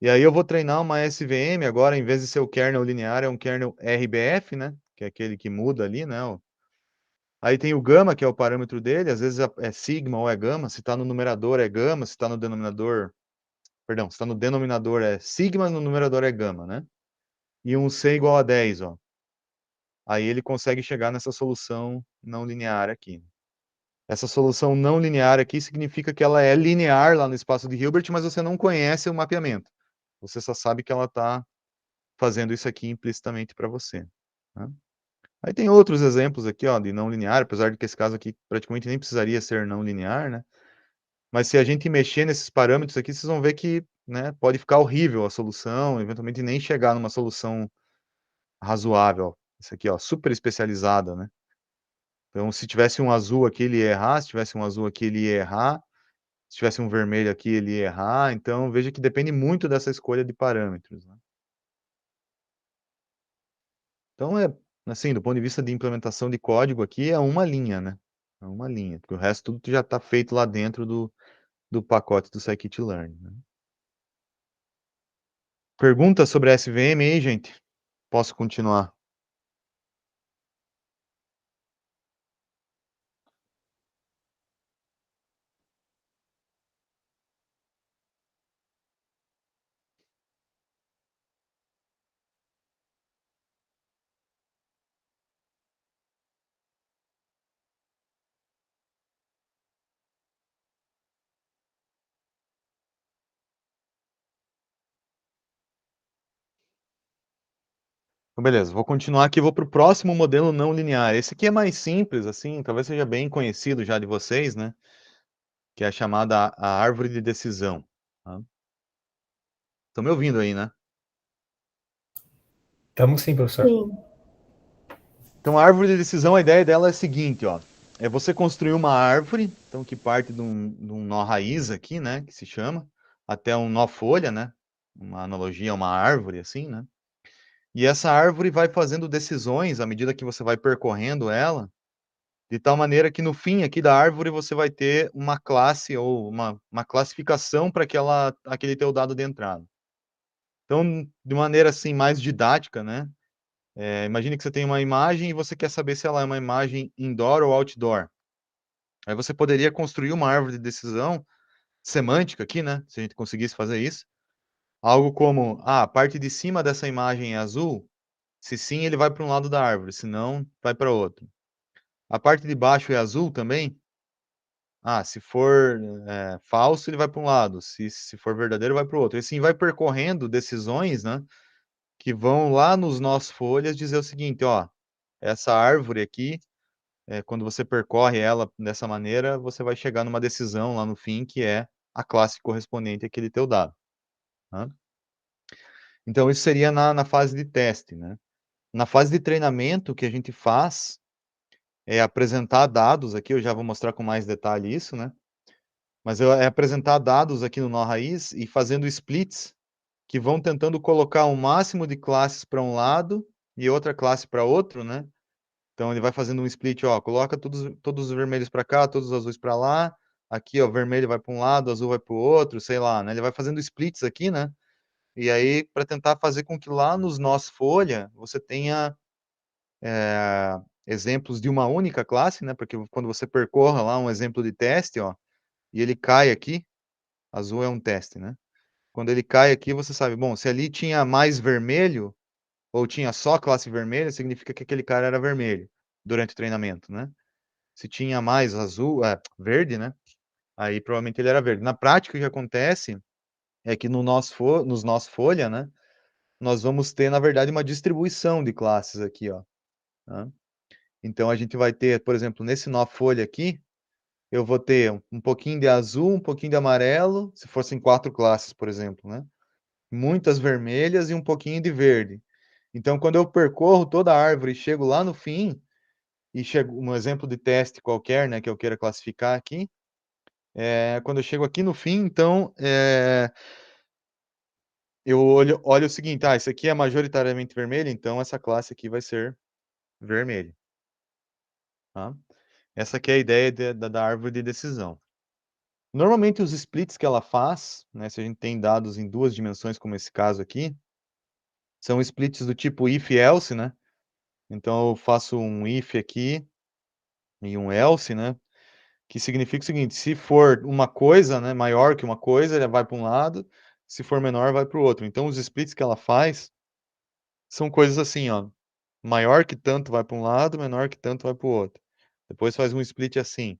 E aí eu vou treinar uma SVM agora, em vez de ser o kernel linear, é um kernel RBF, né? Que é aquele que muda ali, né? Aí tem o gama, que é o parâmetro dele, às vezes é sigma ou é gama, se está no numerador é gama, se está no denominador, perdão, se está no denominador é sigma, no numerador é gama, né? E um C igual a 10, ó. Aí ele consegue chegar nessa solução não linear aqui. Essa solução não linear aqui significa que ela é linear lá no espaço de Hilbert, mas você não conhece o mapeamento. Você só sabe que ela está fazendo isso aqui implicitamente para você. Né? Aí tem outros exemplos aqui, ó, de não linear, apesar de que esse caso aqui praticamente nem precisaria ser não linear, né? Mas se a gente mexer nesses parâmetros aqui, vocês vão ver que, né, pode ficar horrível a solução, eventualmente nem chegar numa solução razoável. Isso aqui, ó, super especializada, né? Então, se tivesse um azul aqui, ele ia errar, se tivesse um azul aqui, ele ia errar, se tivesse um vermelho aqui, ele ia errar. Então, veja que depende muito dessa escolha de parâmetros. Né? Então, assim, do ponto de vista de implementação de código aqui, é uma linha, né? É uma linha, porque o resto tudo já está feito lá dentro do pacote do scikit-learn. Né? Pergunta sobre a SVM aí, gente? Posso continuar? Então, beleza, vou continuar aqui, vou para o próximo modelo não linear. Esse aqui é mais simples, assim, talvez seja bem conhecido já de vocês, né? Que é a chamada a árvore de decisão. Tá? Estão me ouvindo aí, né? Estamos sim, professor. Sim. Então, a árvore de decisão, a ideia dela é a seguinte, ó. É você construir uma árvore, então que parte de um nó raiz aqui, né, que se chama. até um nó folha, né? Uma analogia a uma árvore, assim, né? E essa árvore vai fazendo decisões à medida que você vai percorrendo ela, de tal maneira que no fim aqui da árvore você vai ter uma classe ou uma classificação para aquele teu dado de entrada. Então, de maneira assim mais didática, né? Imagine que você tem uma imagem e você quer saber se ela é uma imagem indoor ou outdoor. Aí você poderia construir uma árvore de decisão semântica aqui, né? Se a gente conseguisse fazer isso. Algo como, a parte de cima dessa imagem é azul, se sim, ele vai para um lado da árvore, se não, vai para outro. A parte de baixo é azul também? Se for falso, ele vai para um lado, se for verdadeiro, vai para o outro. E assim vai percorrendo decisões, né, que vão lá nos nossos folhas dizer o seguinte, ó, essa árvore aqui, quando você percorre ela dessa maneira, você vai chegar numa decisão lá no fim, que é a classe correspondente àquele teu dado. Tá? Então, isso seria na fase de teste, né? Na fase de treinamento, o que a gente faz é apresentar dados aqui, eu já vou mostrar com mais detalhe isso, né? Mas é apresentar dados aqui no nó raiz e fazendo splits que vão tentando colocar o máximo de classes para um lado e outra classe para outro, né? Então ele vai fazendo um split, ó, coloca todos os vermelhos para cá, todos os azuis para lá. Aqui, ó, vermelho vai para um lado, azul vai para o outro, sei lá, né? Ele vai fazendo splits aqui, né? E aí para tentar fazer com que lá nos nós folha você tenha exemplos de uma única classe, né? Porque quando você percorra lá um exemplo de teste, ó, e ele cai aqui, azul é um teste, né? Quando ele cai aqui, você sabe, bom, se ali tinha mais vermelho, ou tinha só classe vermelha, significa que aquele cara era vermelho durante o treinamento, né? Se tinha mais azul, verde, né? Aí provavelmente ele era verde. Na prática, o que acontece é que nos nosso folha, né? Nós vamos ter, na verdade, uma distribuição de classes aqui, ó. Tá? Então a gente vai ter, por exemplo, nesse nó folha aqui, eu vou ter um pouquinho de azul, um pouquinho de amarelo, se fossem 4 classes, por exemplo, né? Muitas vermelhas e um pouquinho de verde. Então, quando eu percorro toda a árvore e chego lá no fim, e chego um exemplo de teste qualquer, né, que eu queira classificar aqui, quando eu chego aqui no fim, então, eu olho o seguinte, isso aqui é majoritariamente vermelho, então essa classe aqui vai ser vermelho. Tá? Essa aqui é a ideia da árvore de decisão. Normalmente os splits que ela faz, né, se a gente tem dados em 2 dimensões, como esse caso aqui, são splits do tipo if-else, né? Então eu faço um if aqui e um else, né? Que significa o seguinte, se for uma coisa, né, maior que uma coisa, ele vai para um lado, se for menor, vai para o outro. Então os splits que ela faz são coisas assim, ó, maior que tanto vai para um lado, menor que tanto vai para o outro. Depois faz um split assim,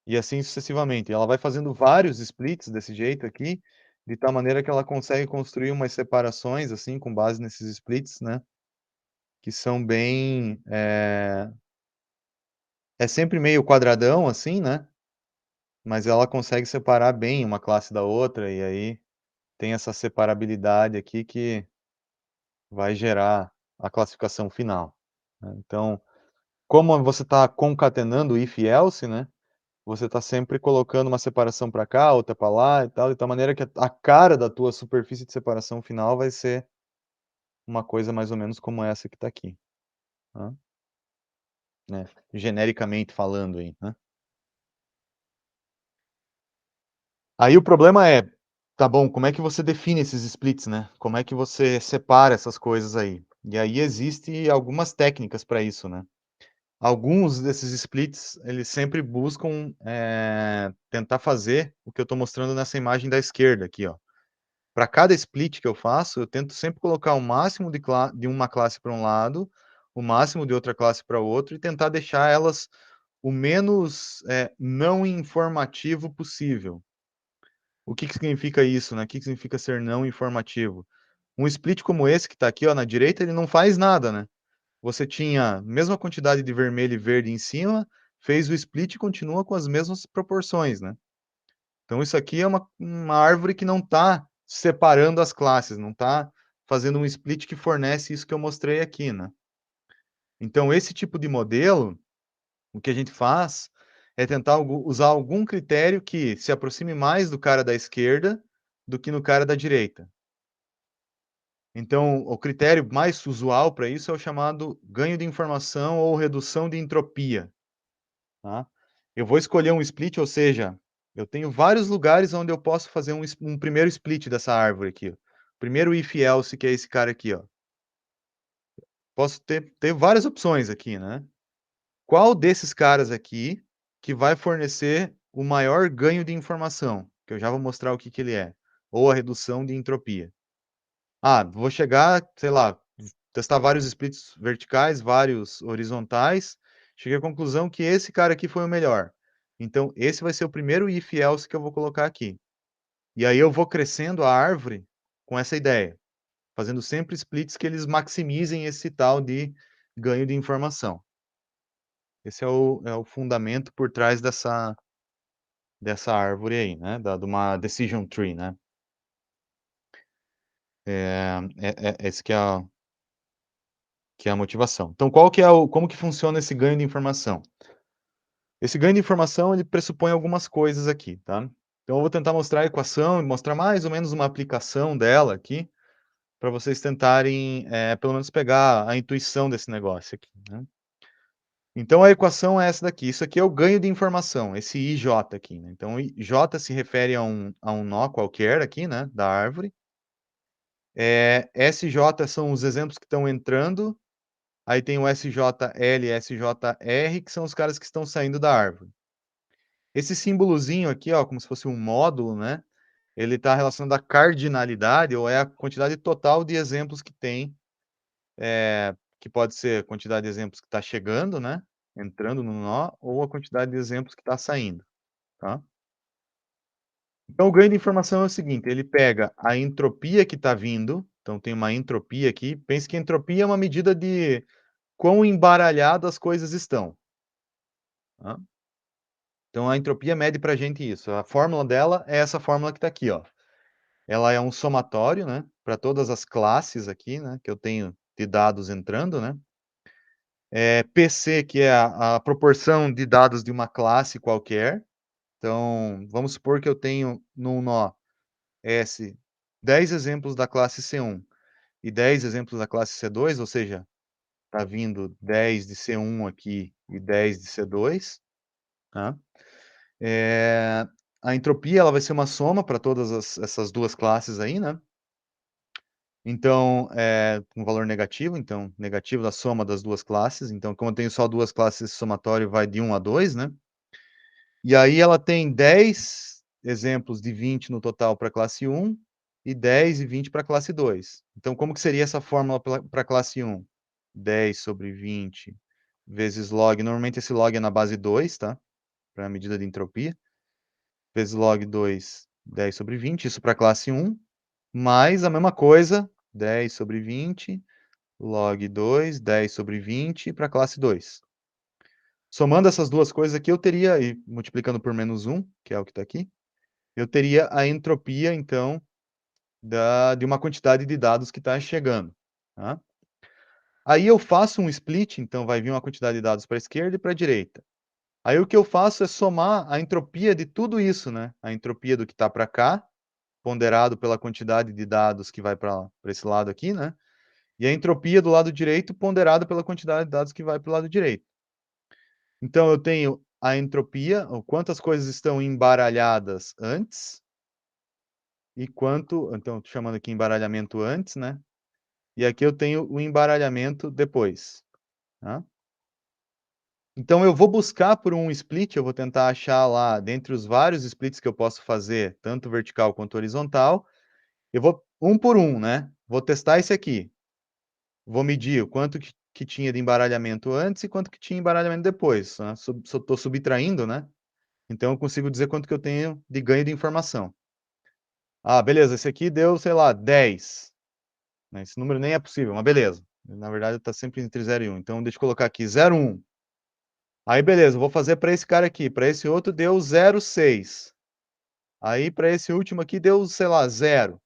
e assim sucessivamente. Ela vai fazendo vários splits desse jeito aqui, de tal maneira que ela consegue construir umas separações, assim, com base nesses splits, né? Que são bem... É sempre meio quadradão, assim, né? Mas ela consegue separar bem uma classe da outra, e aí tem essa separabilidade aqui que vai gerar a classificação final. Né? Então, como você está concatenando if e else, né? Você está sempre colocando uma separação para cá, outra para lá e tal, de tal maneira que a cara da tua superfície de separação final vai ser uma coisa mais ou menos como essa que está aqui. Tá? Né? Genericamente falando aí, né? Aí o problema é, tá bom, como é que você define esses splits, né? Como é que você separa essas coisas aí? E aí existe algumas técnicas para isso, né? Alguns desses splits, eles sempre buscam tentar fazer o que eu estou mostrando nessa imagem da esquerda aqui, ó. Para cada split que eu faço, eu tento sempre colocar o máximo de uma classe para um lado, o máximo de outra classe para o outro e tentar deixar elas o menos não informativo possível. O que significa isso, né? O que significa ser não informativo? Um split como esse que está aqui, ó, na direita, ele não faz nada, né? Você tinha a mesma quantidade de vermelho e verde em cima, fez o split e continua com as mesmas proporções, né? Então isso aqui é uma árvore que não está separando as classes, não está fazendo um split que fornece isso que eu mostrei aqui, né? Então esse tipo de modelo, o que a gente faz é tentar usar algum critério que se aproxime mais do cara da esquerda do que no cara da direita. Então, o critério mais usual para isso é o chamado ganho de informação ou redução de entropia, tá? Eu vou escolher um split, ou seja, eu tenho vários lugares onde eu posso fazer um primeiro split dessa árvore aqui, ó. Primeiro if else, que é esse cara aqui, ó. Posso ter várias opções aqui, né? Qual desses caras aqui que vai fornecer o maior ganho de informação? Que eu já vou mostrar o que que ele é. Ou a redução de entropia. Ah, vou chegar, sei lá, testar vários splits verticais, vários horizontais. Cheguei à conclusão que esse cara aqui foi o melhor. Então, esse vai ser o primeiro if else que eu vou colocar aqui. E aí eu vou crescendo a árvore com essa ideia, fazendo sempre splits que eles maximizem esse tal de ganho de informação. Esse é o fundamento por trás dessa árvore aí, né? De uma decision tree, né? Esse que é a motivação. Então, como que funciona esse ganho de informação? Esse ganho de informação, ele pressupõe algumas coisas aqui, tá? Então, eu vou tentar mostrar a equação, mostrar mais ou menos uma aplicação dela aqui, para vocês tentarem, pelo menos pegar a intuição desse negócio aqui, né? Então, a equação é essa daqui. Isso aqui é o ganho de informação, esse IJ aqui, né? Então, J se refere a um nó qualquer aqui, né, da árvore. SJ são os exemplos que estão entrando. Aí tem o SJL e SJR, que são os caras que estão saindo da árvore. Esse símbolozinho aqui, ó, como se fosse um módulo, né? Ele está relacionado à cardinalidade, ou é a quantidade total de exemplos que tem, que pode ser a quantidade de exemplos que está chegando, né? Entrando no nó, ou a quantidade de exemplos que está saindo, tá? Então, o ganho de informação é o seguinte, ele pega a entropia que está vindo, então tem uma entropia aqui, pense que entropia é uma medida de quão embaralhadas as coisas estão, tá? Então, a entropia mede para a gente isso. A fórmula dela é essa fórmula que está aqui, ó. Ela é um somatório, né, para todas as classes aqui, né, que eu tenho de dados entrando, né. PC, que é a proporção de dados de uma classe qualquer. Então, vamos supor que eu tenho num nó S 10 exemplos da classe C1 e 10 exemplos da classe C2, ou seja, está vindo 10 de C1 aqui e 10 de C2, tá? A entropia ela vai ser uma soma para todas essas duas classes aí, né? Então, um valor negativo, então, negativo da soma das duas classes. Então, como eu tenho só duas classes, esse somatório vai de 1 a 2, né? E aí ela tem 10 exemplos de 20 no total para a classe 1 e 10 e 20 para a classe 2. Então, como que seria essa fórmula para a classe 1? 10 sobre 20 vezes log. Normalmente esse log é na base 2, tá? Para a medida de entropia. Vezes log 2, 10 sobre 20. Isso para a classe 1. Mais a mesma coisa, 10 sobre 20, log 2, 10 sobre 20 para a classe 2. Somando essas duas coisas aqui, eu teria, e multiplicando por menos 1, que é o que está aqui, eu teria a entropia, então, de uma quantidade de dados que está chegando, tá? Aí eu faço um split, então vai vir uma quantidade de dados para a esquerda e para a direita. Aí o que eu faço é somar a entropia de tudo isso, né? A entropia do que está para cá, ponderado pela quantidade de dados que vai para esse lado aqui, né? E a entropia do lado direito ponderada pela quantidade de dados que vai para o lado direito. Então, eu tenho a entropia, ou quantas coisas estão embaralhadas antes, e quanto, então, estou chamando aqui embaralhamento antes, né? E aqui eu tenho o embaralhamento depois, tá? Então, eu vou buscar por um split, eu vou tentar achar lá, dentre os vários splits que eu posso fazer, tanto vertical quanto horizontal, eu vou um por um, né? Vou testar esse aqui. Vou medir o quanto que tinha de embaralhamento antes e quanto que tinha embaralhamento depois, né? Estou subtraindo, né? Então eu consigo dizer quanto que eu tenho de ganho de informação. Ah, beleza, esse aqui deu, sei lá, 10. Né? Esse número nem é possível, mas beleza. Na verdade está sempre entre 0 e 1. Então deixa eu colocar aqui 0, 1. Aí beleza, vou fazer para esse cara aqui. Para esse outro deu 0,6. Aí para esse último aqui deu, sei lá, 0.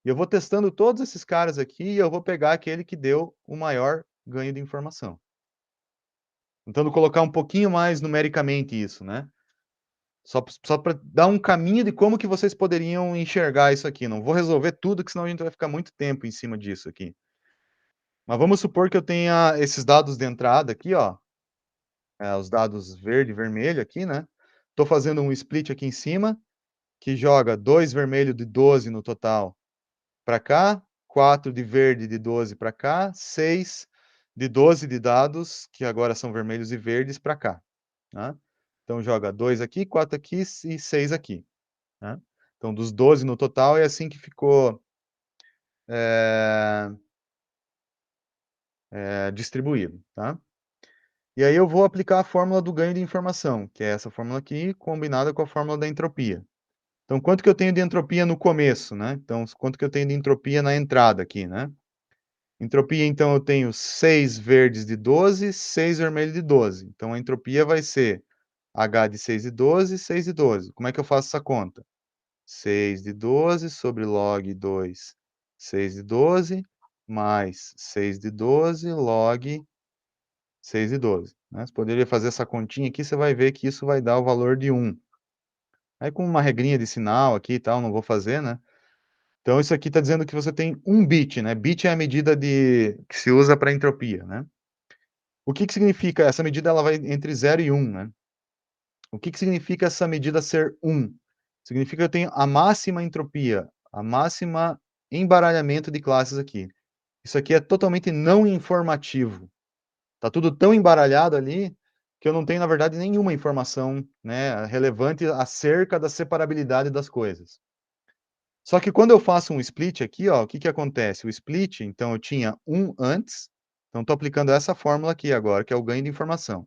E eu vou testando todos esses caras aqui e eu vou pegar aquele que deu o maior ganho de informação. Tentando colocar um pouquinho mais numericamente isso, né? Só para dar um caminho de como que vocês poderiam enxergar isso aqui. Não vou resolver tudo, que senão a gente vai ficar muito tempo em cima disso aqui. Mas vamos supor que eu tenha esses dados de entrada aqui, ó, os dados verde e vermelho aqui, né? Estou fazendo um split aqui em cima, que joga 2 vermelho de 12 no total para cá, 4 de verde de 12 para cá, 6 de 12 de dados, que agora são vermelhos e verdes, para cá. Tá? Então joga 2 aqui, 4 aqui e 6 aqui. Tá? Então dos 12 no total é assim que ficou distribuído. Tá? E aí eu vou aplicar a fórmula do ganho de informação, que é essa fórmula aqui, combinada com a fórmula da entropia. Então, quanto que eu tenho de entropia no começo, né? Então, quanto que eu tenho de entropia na entrada aqui, né? Entropia, então, eu tenho 6 verdes de 12, 6 vermelhos de 12. Então, a entropia vai ser H de 6 de 12, 6 de 12. Como é que eu faço essa conta? 6 de 12 sobre log 2, 6 de 12, mais 6 de 12 log 6 de 12. Né? Você poderia fazer essa continha aqui, você vai ver que isso vai dar o valor de 1. Aí, com uma regrinha de sinal aqui e tal, não vou fazer, né? Então, isso aqui está dizendo que você tem 1 bit, né? Bit é a medida que se usa para entropia, né? O que significa? Essa medida ela vai entre 0 e 1, né? O que significa essa medida ser 1? Significa que eu tenho a máxima entropia, a máxima embaralhamento de classes aqui. Isso aqui é totalmente não informativo. Tá tudo tão embaralhado ali que eu não tenho, na verdade, nenhuma informação, né, relevante acerca da separabilidade das coisas. Só que quando eu faço um split aqui, ó, o que acontece? O split, então, eu tinha 1 antes, então estou aplicando essa fórmula aqui agora, que é o ganho de informação.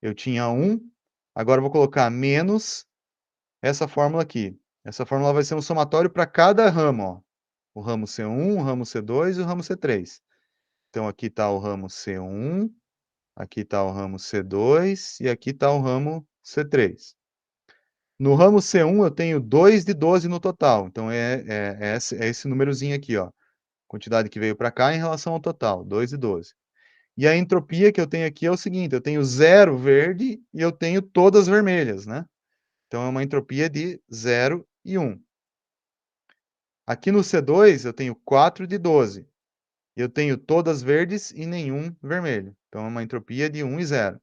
Eu tinha 1, agora eu vou colocar menos essa fórmula aqui. Essa fórmula vai ser um somatório para cada ramo, ó. O ramo C1, o ramo C2 e o ramo C3. Então, aqui está o ramo C1, aqui está o ramo C2 e aqui está o ramo C3. No ramo C1 eu tenho 2 de 12 no total, então é esse númerozinho aqui, ó. Quantidade que veio para cá em relação ao total, 2 de 12. E a entropia que eu tenho aqui é o seguinte, eu tenho 0 verde e eu tenho todas vermelhas, né? Então é uma entropia de 0 e 1. Aqui no C2 eu tenho 4 de 12. Eu tenho todas verdes e nenhum vermelho. Então é uma entropia de 1 e 0.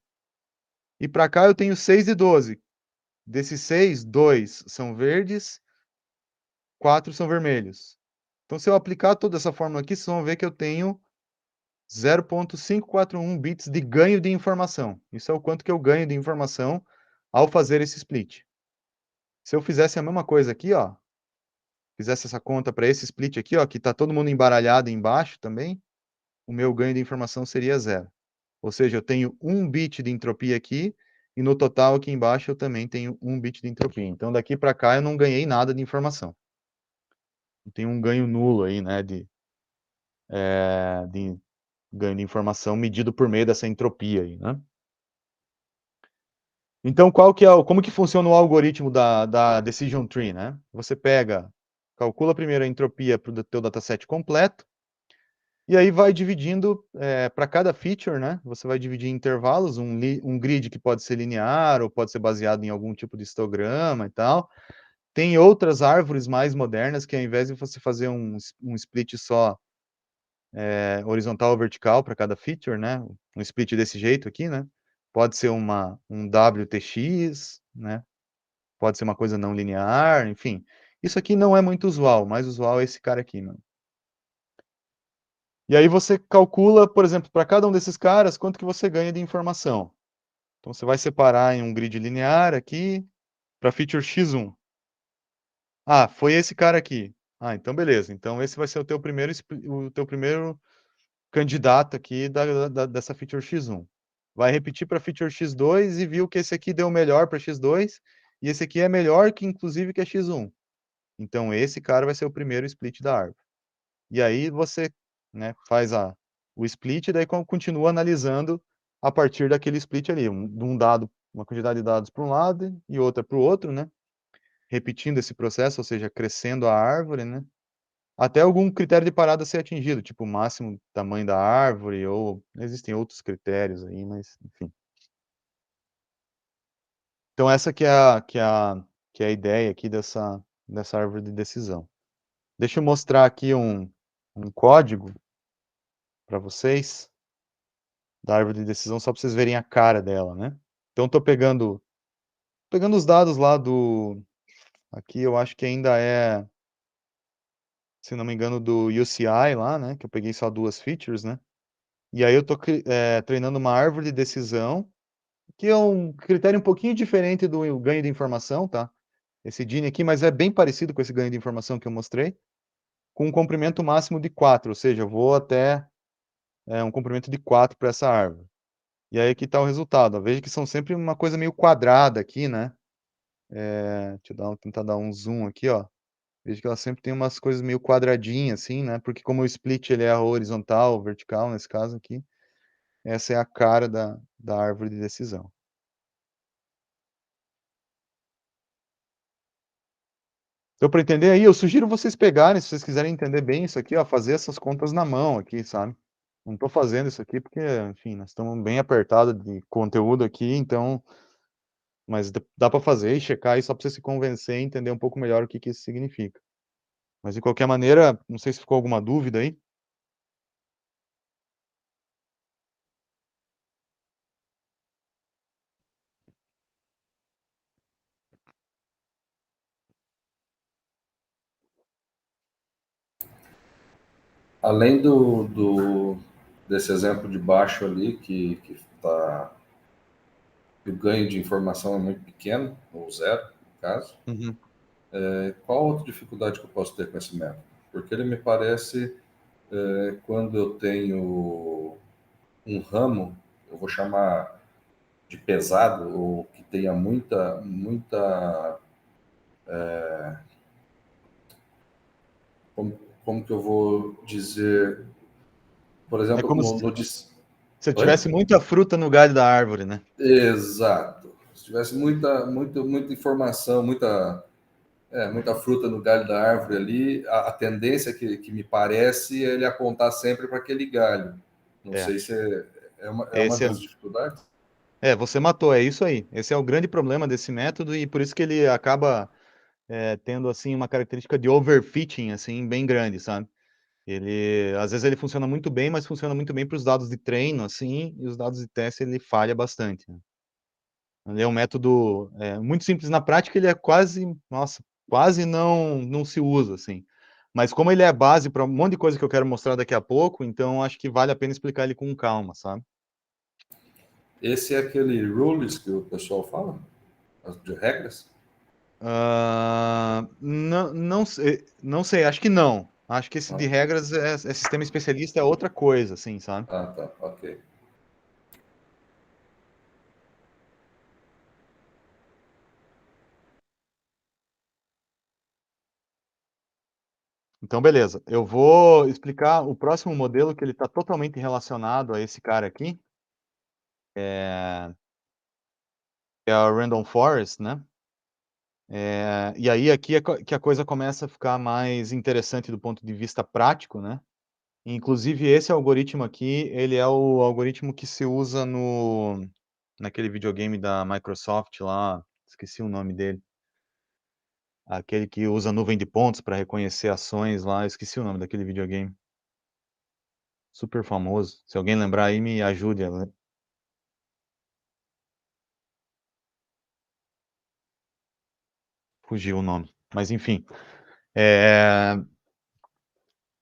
E para cá eu tenho 6 de 12. Desses 6, 2 são verdes, 4 são vermelhos. Então, se eu aplicar toda essa fórmula aqui, vocês vão ver que eu tenho 0,541 bits de ganho de informação. Isso é o quanto que eu ganho de informação ao fazer esse split. Se eu fizesse a mesma coisa aqui, ó, fizesse essa conta para esse split aqui, ó, que está todo mundo embaralhado embaixo também, o meu ganho de informação seria 0. Ou seja, eu tenho 1 bit de entropia aqui, e no total aqui embaixo eu também tenho 1 bit de entropia. Então, daqui para cá eu não ganhei nada de informação. Tem um ganho nulo aí, né, de ganho de informação medido por meio dessa entropia aí, né? Então, como que funciona o algoritmo da Decision Tree, né? Você calcula primeiro a entropia para o teu dataset completo, e aí vai dividindo para cada feature, né? Você vai dividir em intervalos, um grid que pode ser linear, ou pode ser baseado em algum tipo de histograma e tal. Tem outras árvores mais modernas que, ao invés de você fazer um split só horizontal ou vertical para cada feature, né? Um split desse jeito aqui, né? Pode ser um WTX, né? Pode ser uma coisa não linear, enfim. Isso aqui não é muito usual, o mais usual é esse cara aqui, mano. E aí você calcula, por exemplo, para cada um desses caras, quanto que você ganha de informação. Então você vai separar em um grid linear aqui, para feature X1. Ah, foi esse cara aqui. Ah, então beleza. Então esse vai ser o teu primeiro candidato aqui dessa feature X1. Vai repetir para feature X2 e viu que esse aqui deu melhor para X2 e esse aqui é melhor que inclusive que a X1. Então esse cara vai ser o primeiro split da árvore. E aí você, né, faz o split e daí continua analisando a partir daquele split ali, uma quantidade de dados para um lado e outra para o outro, né? Repetindo esse processo, ou seja, crescendo a árvore, né? Até algum critério de parada ser atingido, tipo o máximo tamanho da árvore, ou existem outros critérios aí, mas enfim. Então essa que é a ideia aqui dessa árvore de decisão. Deixa eu mostrar aqui um código para vocês, da árvore de decisão, só para vocês verem a cara dela, né. Então estou pegando os dados lá aqui eu acho que ainda é, se não me engano, do UCI lá, né, que eu peguei só 2 features, né. E aí eu tô treinando uma árvore de decisão, que é um critério um pouquinho diferente do ganho de informação, tá, esse Gini aqui, mas é bem parecido com esse ganho de informação que eu mostrei, com um comprimento máximo de 4, ou seja, eu vou até, um comprimento de 4 para essa árvore. E aí aqui está o resultado, ó, veja que são sempre uma coisa meio quadrada aqui, né, deixa eu tentar dar um zoom aqui, ó, veja que ela sempre tem umas coisas meio quadradinhas assim, né, porque como o split ele é horizontal, vertical nesse caso aqui, essa é a cara da árvore de decisão. Deu para entender aí? Eu sugiro vocês pegarem, se vocês quiserem entender bem isso aqui, ó, fazer essas contas na mão aqui, sabe. Não estou fazendo isso aqui porque, enfim, nós estamos bem apertado de conteúdo aqui, então mas dá para fazer e checar aí só para você se convencer e entender um pouco melhor o que isso significa. Mas de qualquer maneira, não sei se ficou alguma dúvida aí. Além desse exemplo de baixo ali, que tá, o ganho de informação é muito pequeno, ou zero, no caso, Uhum. qual outra dificuldade que eu posso ter com esse método? Porque ele me parece, quando eu tenho um ramo, eu vou chamar de pesado, ou que tenha muita como que eu vou dizer, por É exemplo, como se eu Oi? tivesse muita fruta no galho da árvore, né. Exato. Se tivesse muita informação, muita fruta no galho da árvore ali, a tendência que me parece é ele apontar sempre para aquele galho. Não É, sei se é uma esse das dificuldades. você matou, é isso aí. Esse é o grande problema desse método e por isso que ele acaba, tendo, assim, uma característica de overfitting, assim, bem grande, sabe. Ele às vezes ele funciona muito bem, mas funciona muito bem para os dados de treino, assim, e os dados de teste ele falha bastante, né. Ele é um método, muito simples na prática, ele é quase nossa, quase não se usa, assim. Mas como ele é base para um monte de coisa que eu quero mostrar daqui a pouco, então acho que vale a pena explicar ele com calma, sabe. Esse é aquele rules que o pessoal fala, de regras. Não sei, acho que não. Acho que esse de Ah, regras é sistema especialista, é outra coisa, assim, sabe. tá, ok. Então beleza, eu vou explicar o próximo modelo que ele está totalmente relacionado a esse cara aqui, é a Random Forest, né. E aí aqui é que a coisa começa a ficar mais interessante do ponto de vista prático, né. Inclusive esse algoritmo aqui, ele é o algoritmo que se usa naquele videogame da Microsoft lá, esqueci o nome dele. Aquele que usa nuvem de pontos para reconhecer ações lá, eu esqueci o nome daquele videogame. Super famoso. Se alguém lembrar aí, me ajude a fugiu o nome. Mas enfim, eh,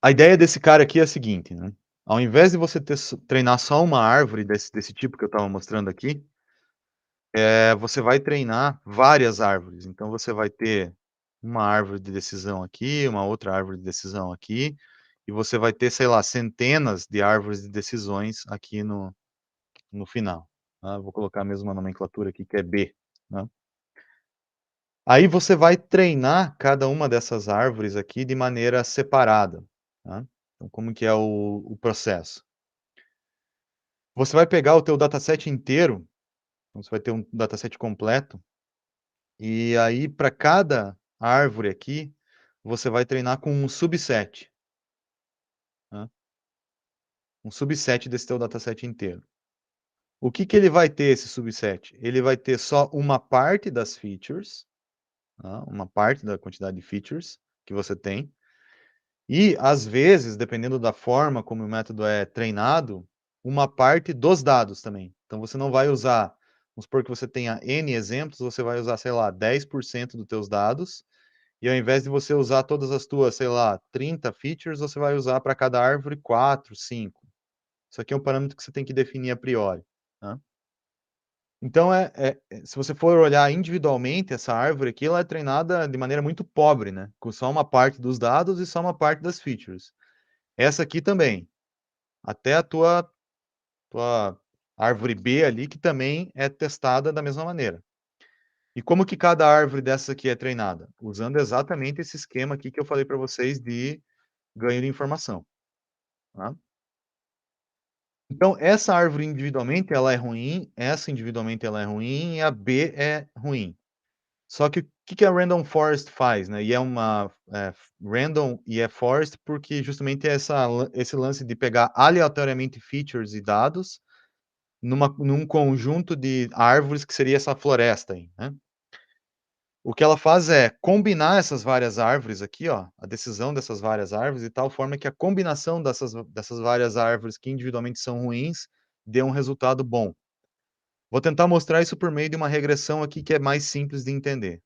a ideia desse cara aqui é a seguinte, né, ao invés de você treinar só uma árvore desse tipo que eu estava mostrando aqui, você vai treinar várias árvores. Então você vai ter uma árvore de decisão aqui, uma outra árvore de decisão aqui, e você vai ter, sei lá, centenas de árvores de decisões aqui no final, tá. Vou colocar a mesma nomenclatura aqui que é B, né. Aí você vai treinar cada uma dessas árvores aqui de maneira separada, tá. Então como que é o processo? Você vai pegar o teu dataset inteiro, então você vai ter um dataset completo, e aí para cada árvore aqui, você vai treinar com um subset, tá. Um subset desse teu dataset inteiro. o que ele vai ter, esse subset? Ele vai ter só uma parte das features, tá? Uma parte da quantidade de features que você tem, e, às vezes, dependendo da forma como o método é treinado, uma parte dos dados também. Então, você não vai usar, vamos supor que você tenha N exemplos, você vai usar, sei lá, 10% dos teus dados, e ao invés de você usar todas as tuas, sei lá, 30 features, você vai usar para cada árvore 4, 5. Isso aqui é um parâmetro que você tem que definir a priori, tá? Então, se você for olhar individualmente, essa árvore aqui, ela é treinada de maneira muito pobre, né? Com só uma parte dos dados e só uma parte das features. Essa aqui também. Até a tua árvore B ali, que também é testada da mesma maneira. E como que cada árvore dessa aqui é treinada? Usando exatamente esse esquema aqui que eu falei para vocês de ganho de informação, tá? Então, essa árvore individualmente ela é ruim, essa individualmente ela é ruim e a B é ruim. Só que o que a Random Forest faz, né? E é uma random e é forest porque justamente é esse lance de pegar aleatoriamente features e dados num conjunto de árvores que seria essa floresta aí, né? O que ela faz é combinar essas várias árvores aqui, ó, a decisão dessas várias árvores, de tal forma que a combinação dessas várias árvores que individualmente são ruins dê um resultado bom. Vou tentar mostrar isso por meio de uma regressão aqui que é mais simples de entender,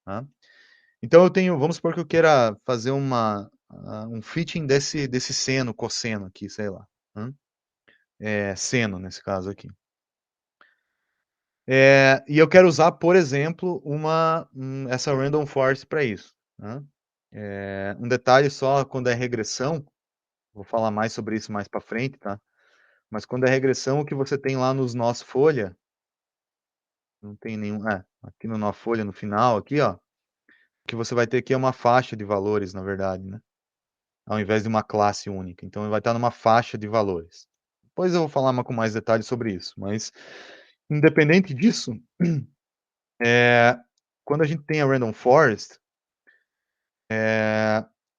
tá? Então eu tenho, vamos supor que eu queira fazer um fitting desse seno, cosseno aqui, sei lá, né? Seno nesse caso aqui. E eu quero usar, por exemplo, essa random forest para isso, né? Um detalhe só, quando é regressão, vou falar mais sobre isso mais para frente, tá? Mas quando é regressão, o que você tem lá nos nós folha, não tem nenhum, aqui no nó folha, no final, aqui, ó, o que você vai ter aqui é uma faixa de valores, na verdade, né? Ao invés de uma classe única. Então, ele vai estar numa faixa de valores. Depois eu vou falar com mais detalhes sobre isso, mas independente disso, quando a gente tem a random forest,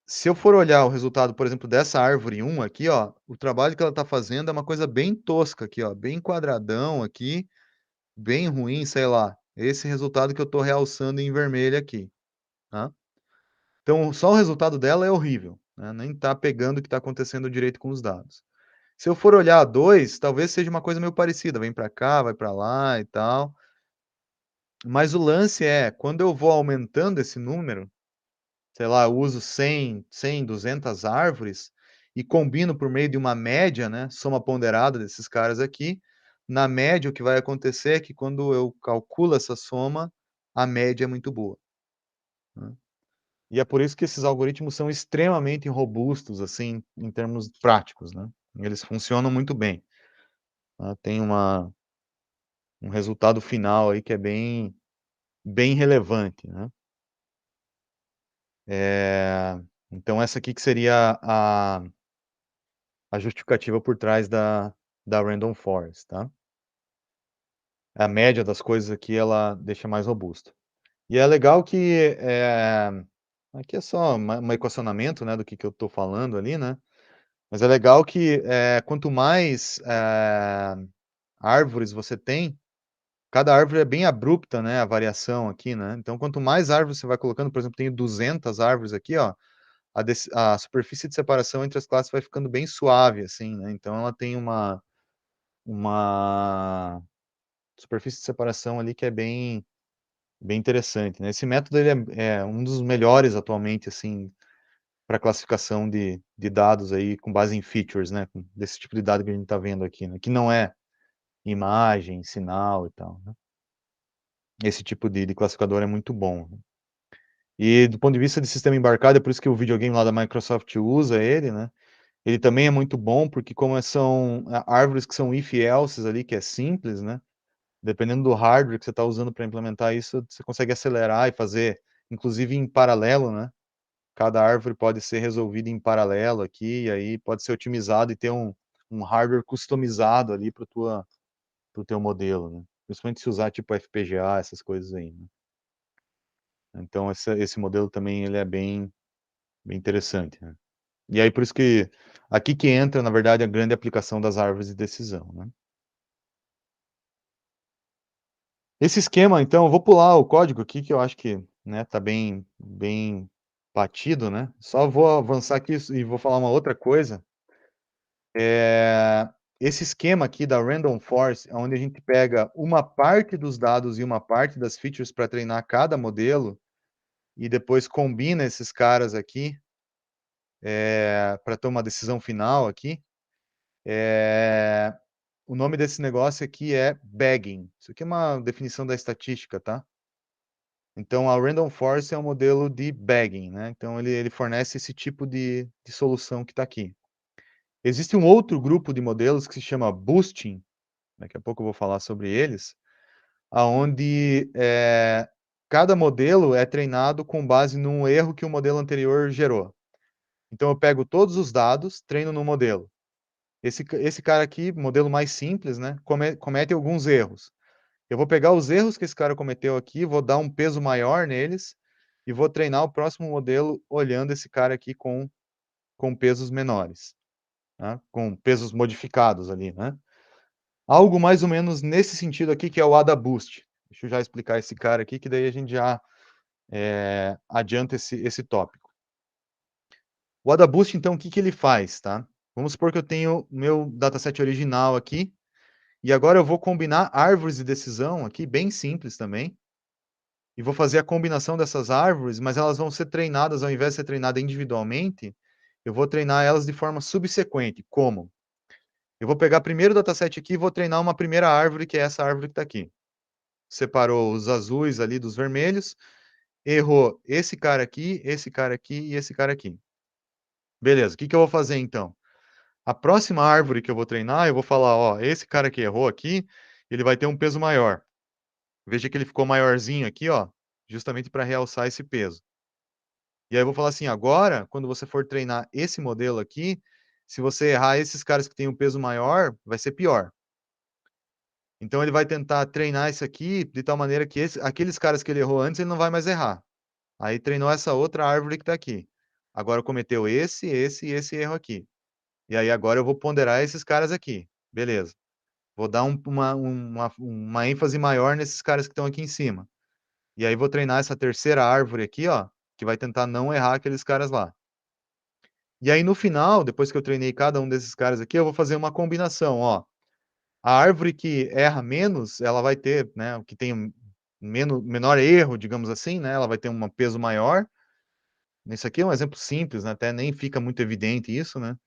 se eu for olhar o resultado, por exemplo, dessa árvore 1 aqui, ó, o trabalho que ela está fazendo é uma coisa bem tosca aqui, ó, bem quadradão aqui, bem ruim, sei lá. Esse resultado que eu estou realçando em vermelho aqui, tá? Então, só o resultado dela é horrível, né? Nem está pegando o que está acontecendo direito com os dados. Se eu for olhar a 2, talvez seja uma coisa meio parecida, vem para cá, vai para lá e tal. Mas o lance é, quando eu vou aumentando esse número, sei lá, eu uso 100, 200 árvores e combino por meio de uma média, né, soma ponderada desses caras aqui, na média o que vai acontecer é que quando eu calculo essa soma, a média é muito boa, né? E é por isso que esses algoritmos são extremamente robustos, assim, em termos práticos, né? Eles funcionam muito bem, tá? Tem um resultado final aí que é bem relevante, né? Então essa aqui que seria a justificativa por trás da Random Forest, tá? A média das coisas aqui, ela deixa mais robusto. E é legal que, aqui é só um equacionamento, né, do que eu estou falando ali, né? Mas é legal que quanto mais árvores você tem, cada árvore é bem abrupta, né, a variação aqui, né? Então, quanto mais árvores você vai colocando, por exemplo, tenho 200 árvores aqui, ó, a superfície de separação entre as classes vai ficando bem suave, assim, né? Então, ela tem uma superfície de separação ali que é bem interessante, né? Esse método ele é um dos melhores atualmente, assim, para classificação de dados aí com base em features, né? Desse tipo de dado que a gente está vendo aqui, né? Que não é imagem, sinal e tal, né? Esse tipo de classificador é muito bom, né? E do ponto de vista de sistema embarcado, é por isso que o videogame lá da Microsoft usa ele, né? Ele também é muito bom, porque como são árvores que são if-elses ali, que é simples, né? Dependendo do hardware que você está usando para implementar isso, você consegue acelerar e fazer, inclusive em paralelo, né? Cada árvore pode ser resolvida em paralelo aqui, e aí pode ser otimizado e ter um hardware customizado ali para o teu modelo, né? Principalmente se usar tipo FPGA, essas coisas aí, né? Então esse modelo também ele é bem interessante, né? E aí por isso que aqui que entra, na verdade, a grande aplicação das árvores de decisão, né? Esse esquema, então, eu vou pular o código aqui, que eu acho que, né, tá bem batido, né. Só vou avançar aqui e vou falar uma outra coisa. Esse esquema aqui da Random Forest, onde a gente pega uma parte dos dados e uma parte das features para treinar cada modelo, e depois combina esses caras aqui, para ter uma decisão final aqui. O nome desse negócio aqui é bagging. Isso aqui é uma definição da estatística, tá? Então, a Random Forest é um modelo de bagging, né? Então, ele fornece esse tipo de solução que está aqui. Existe um outro grupo de modelos que se chama Boosting, daqui a pouco eu vou falar sobre eles, aonde cada modelo é treinado com base num erro que o modelo anterior gerou. Então, eu pego todos os dados, treino no modelo. Esse cara aqui, modelo mais simples, né, comete alguns erros. Eu vou pegar os erros que esse cara cometeu aqui, vou dar um peso maior neles e vou treinar o próximo modelo olhando esse cara aqui com pesos menores, tá? Com pesos modificados ali, né? Algo mais ou menos nesse sentido aqui, que é o AdaBoost. Deixa eu já explicar esse cara aqui, que daí a gente já adianta esse tópico. O AdaBoost, então, o que ele faz, tá? Vamos supor que eu tenho meu dataset original aqui, e agora eu vou combinar árvores de decisão aqui, bem simples também, e vou fazer a combinação dessas árvores, mas elas vão ser treinadas, ao invés de ser treinada individualmente, eu vou treinar elas de forma subsequente. Como? Eu vou pegar primeiro o dataset aqui e vou treinar uma primeira árvore, que é essa árvore que está aqui. Separou os azuis ali dos vermelhos, errou esse cara aqui e esse cara aqui. Beleza, o que eu vou fazer então? A próxima árvore que eu vou treinar, eu vou falar, ó, esse cara que errou aqui, ele vai ter um peso maior. Veja que ele ficou maiorzinho aqui, ó, justamente para realçar esse peso. E aí eu vou falar assim, agora, quando você for treinar esse modelo aqui, se você errar esses caras que têm um peso maior, vai ser pior. Então ele vai tentar treinar isso aqui de tal maneira que aqueles caras que ele errou antes, ele não vai mais errar. Aí treinou essa outra árvore que está aqui. Agora cometeu esse e esse erro aqui. E aí agora eu vou ponderar esses caras aqui. Beleza. Vou dar uma ênfase maior nesses caras que estão aqui em cima. E aí vou treinar essa terceira árvore aqui, ó, que vai tentar não errar aqueles caras lá. E aí no final, depois que eu treinei cada um desses caras aqui, eu vou fazer uma combinação, ó. A árvore que erra menos, ela vai ter, né, o que tem menor erro, digamos assim, né, ela vai ter um peso maior. Isso aqui é um exemplo simples, né, até nem fica muito evidente isso, né?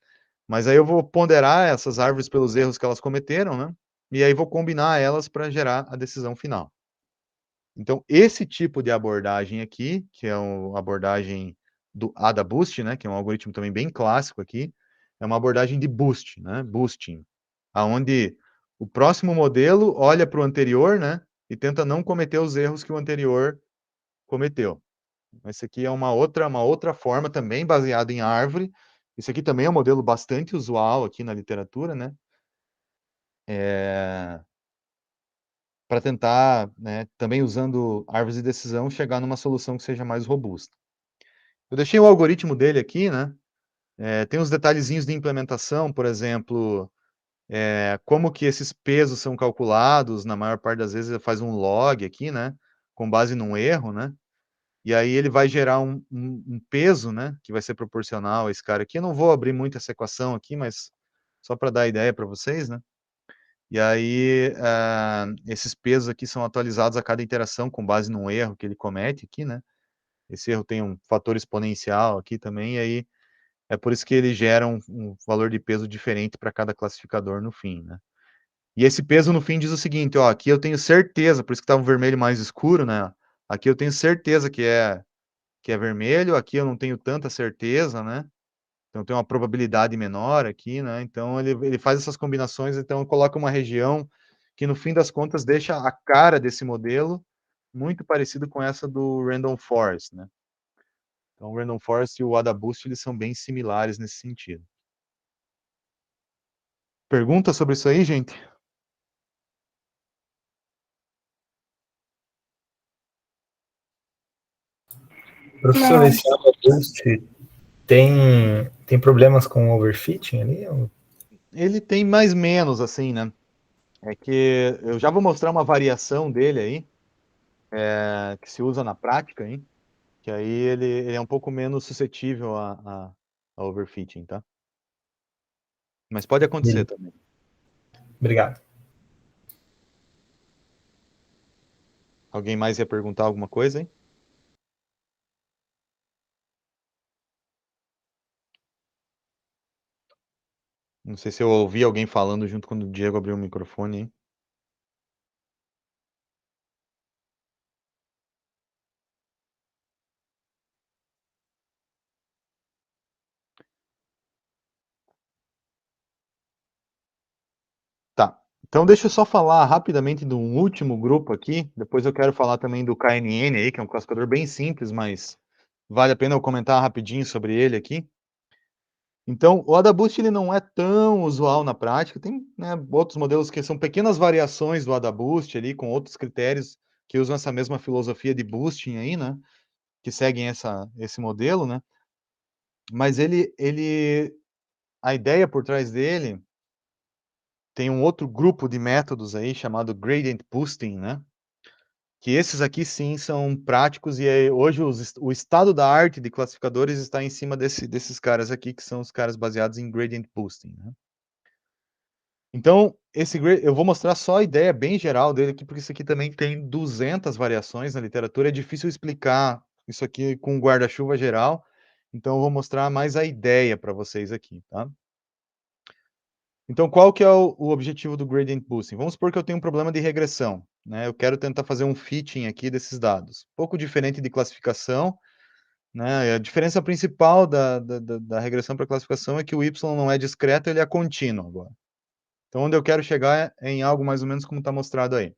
Mas aí eu vou ponderar essas árvores pelos erros que elas cometeram, né? E aí vou combinar elas para gerar a decisão final. Então, esse tipo de abordagem aqui, que é a abordagem do AdaBoost, né, que é um algoritmo também bem clássico aqui, é uma abordagem de boost, né, boosting, aonde o próximo modelo olha para o anterior, né, e tenta não cometer os erros que o anterior cometeu. Esse aqui é uma outra forma também baseada em árvore. Esse aqui também é um modelo bastante usual aqui na literatura, né? Para tentar, né, também usando árvores de decisão, chegar numa solução que seja mais robusta. Eu deixei o algoritmo dele aqui, né? Tem uns detalhezinhos de implementação, por exemplo, como que esses pesos são calculados, na maior parte das vezes ele faz um log aqui, né? Com base num erro, né? E aí ele vai gerar um peso, né? Que vai ser proporcional a esse cara aqui. Eu não vou abrir muito essa equação aqui, mas só para dar ideia para vocês, né? E aí, esses pesos aqui são atualizados a cada interação com base num erro que ele comete aqui, né? Esse erro tem um fator exponencial aqui também, e aí é por isso que ele gera um valor de peso diferente para cada classificador no fim, né? E esse peso no fim diz o seguinte, ó, aqui eu tenho certeza, por isso que tá um vermelho mais escuro, né? Aqui eu tenho certeza que é vermelho, aqui eu não tenho tanta certeza, né? Então tem uma probabilidade menor aqui, né? Então ele faz essas combinações, então coloca uma região que no fim das contas deixa a cara desse modelo muito parecido com essa do Random Forest, né? Então o Random Forest e o AdaBoost, eles são bem similares nesse sentido. Pergunta sobre isso aí, gente? Professor, esse AdaBoost tem problemas com overfitting ali? Ele tem mais menos, assim, né? é que eu já vou mostrar uma variação dele aí, que se usa na prática, hein? Que aí ele é um pouco menos suscetível a overfitting, tá? Mas pode acontecer também. Obrigado. Alguém mais ia perguntar alguma coisa, hein? Não sei se eu ouvi alguém falando junto quando o Diego abriu o microfone, hein? Tá. Então deixa eu só falar rapidamente do último grupo aqui. Depois eu quero falar também do KNN aí, que é um classificador bem simples, mas vale a pena eu comentar rapidinho sobre ele aqui. Então, o AdaBoost ele não é tão usual na prática. Tem, né, outros modelos que são pequenas variações do AdaBoost ali, com outros critérios que usam essa mesma filosofia de boosting aí, né? Que seguem esse modelo, né? Mas a ideia por trás dele tem um outro grupo de métodos aí chamado Gradient Boosting, né? Que esses aqui sim são práticos e hoje o estado da arte de classificadores está em cima desses caras aqui, que são os caras baseados em Gradient Boosting, né? Então, eu vou mostrar só a ideia bem geral dele aqui, porque isso aqui também tem 200 variações na literatura, é difícil explicar isso aqui com guarda-chuva geral, então eu vou mostrar mais a ideia para vocês aqui, tá? Então, qual que é o objetivo do Gradient Boosting? Vamos supor que eu tenho um problema de regressão, né? Eu quero tentar fazer um fitting aqui desses dados. Um pouco diferente de classificação, né? A diferença principal da regressão para classificação é que o y não é discreto, ele é contínuo agora. Então, onde eu quero chegar é em algo mais ou menos como está mostrado aí.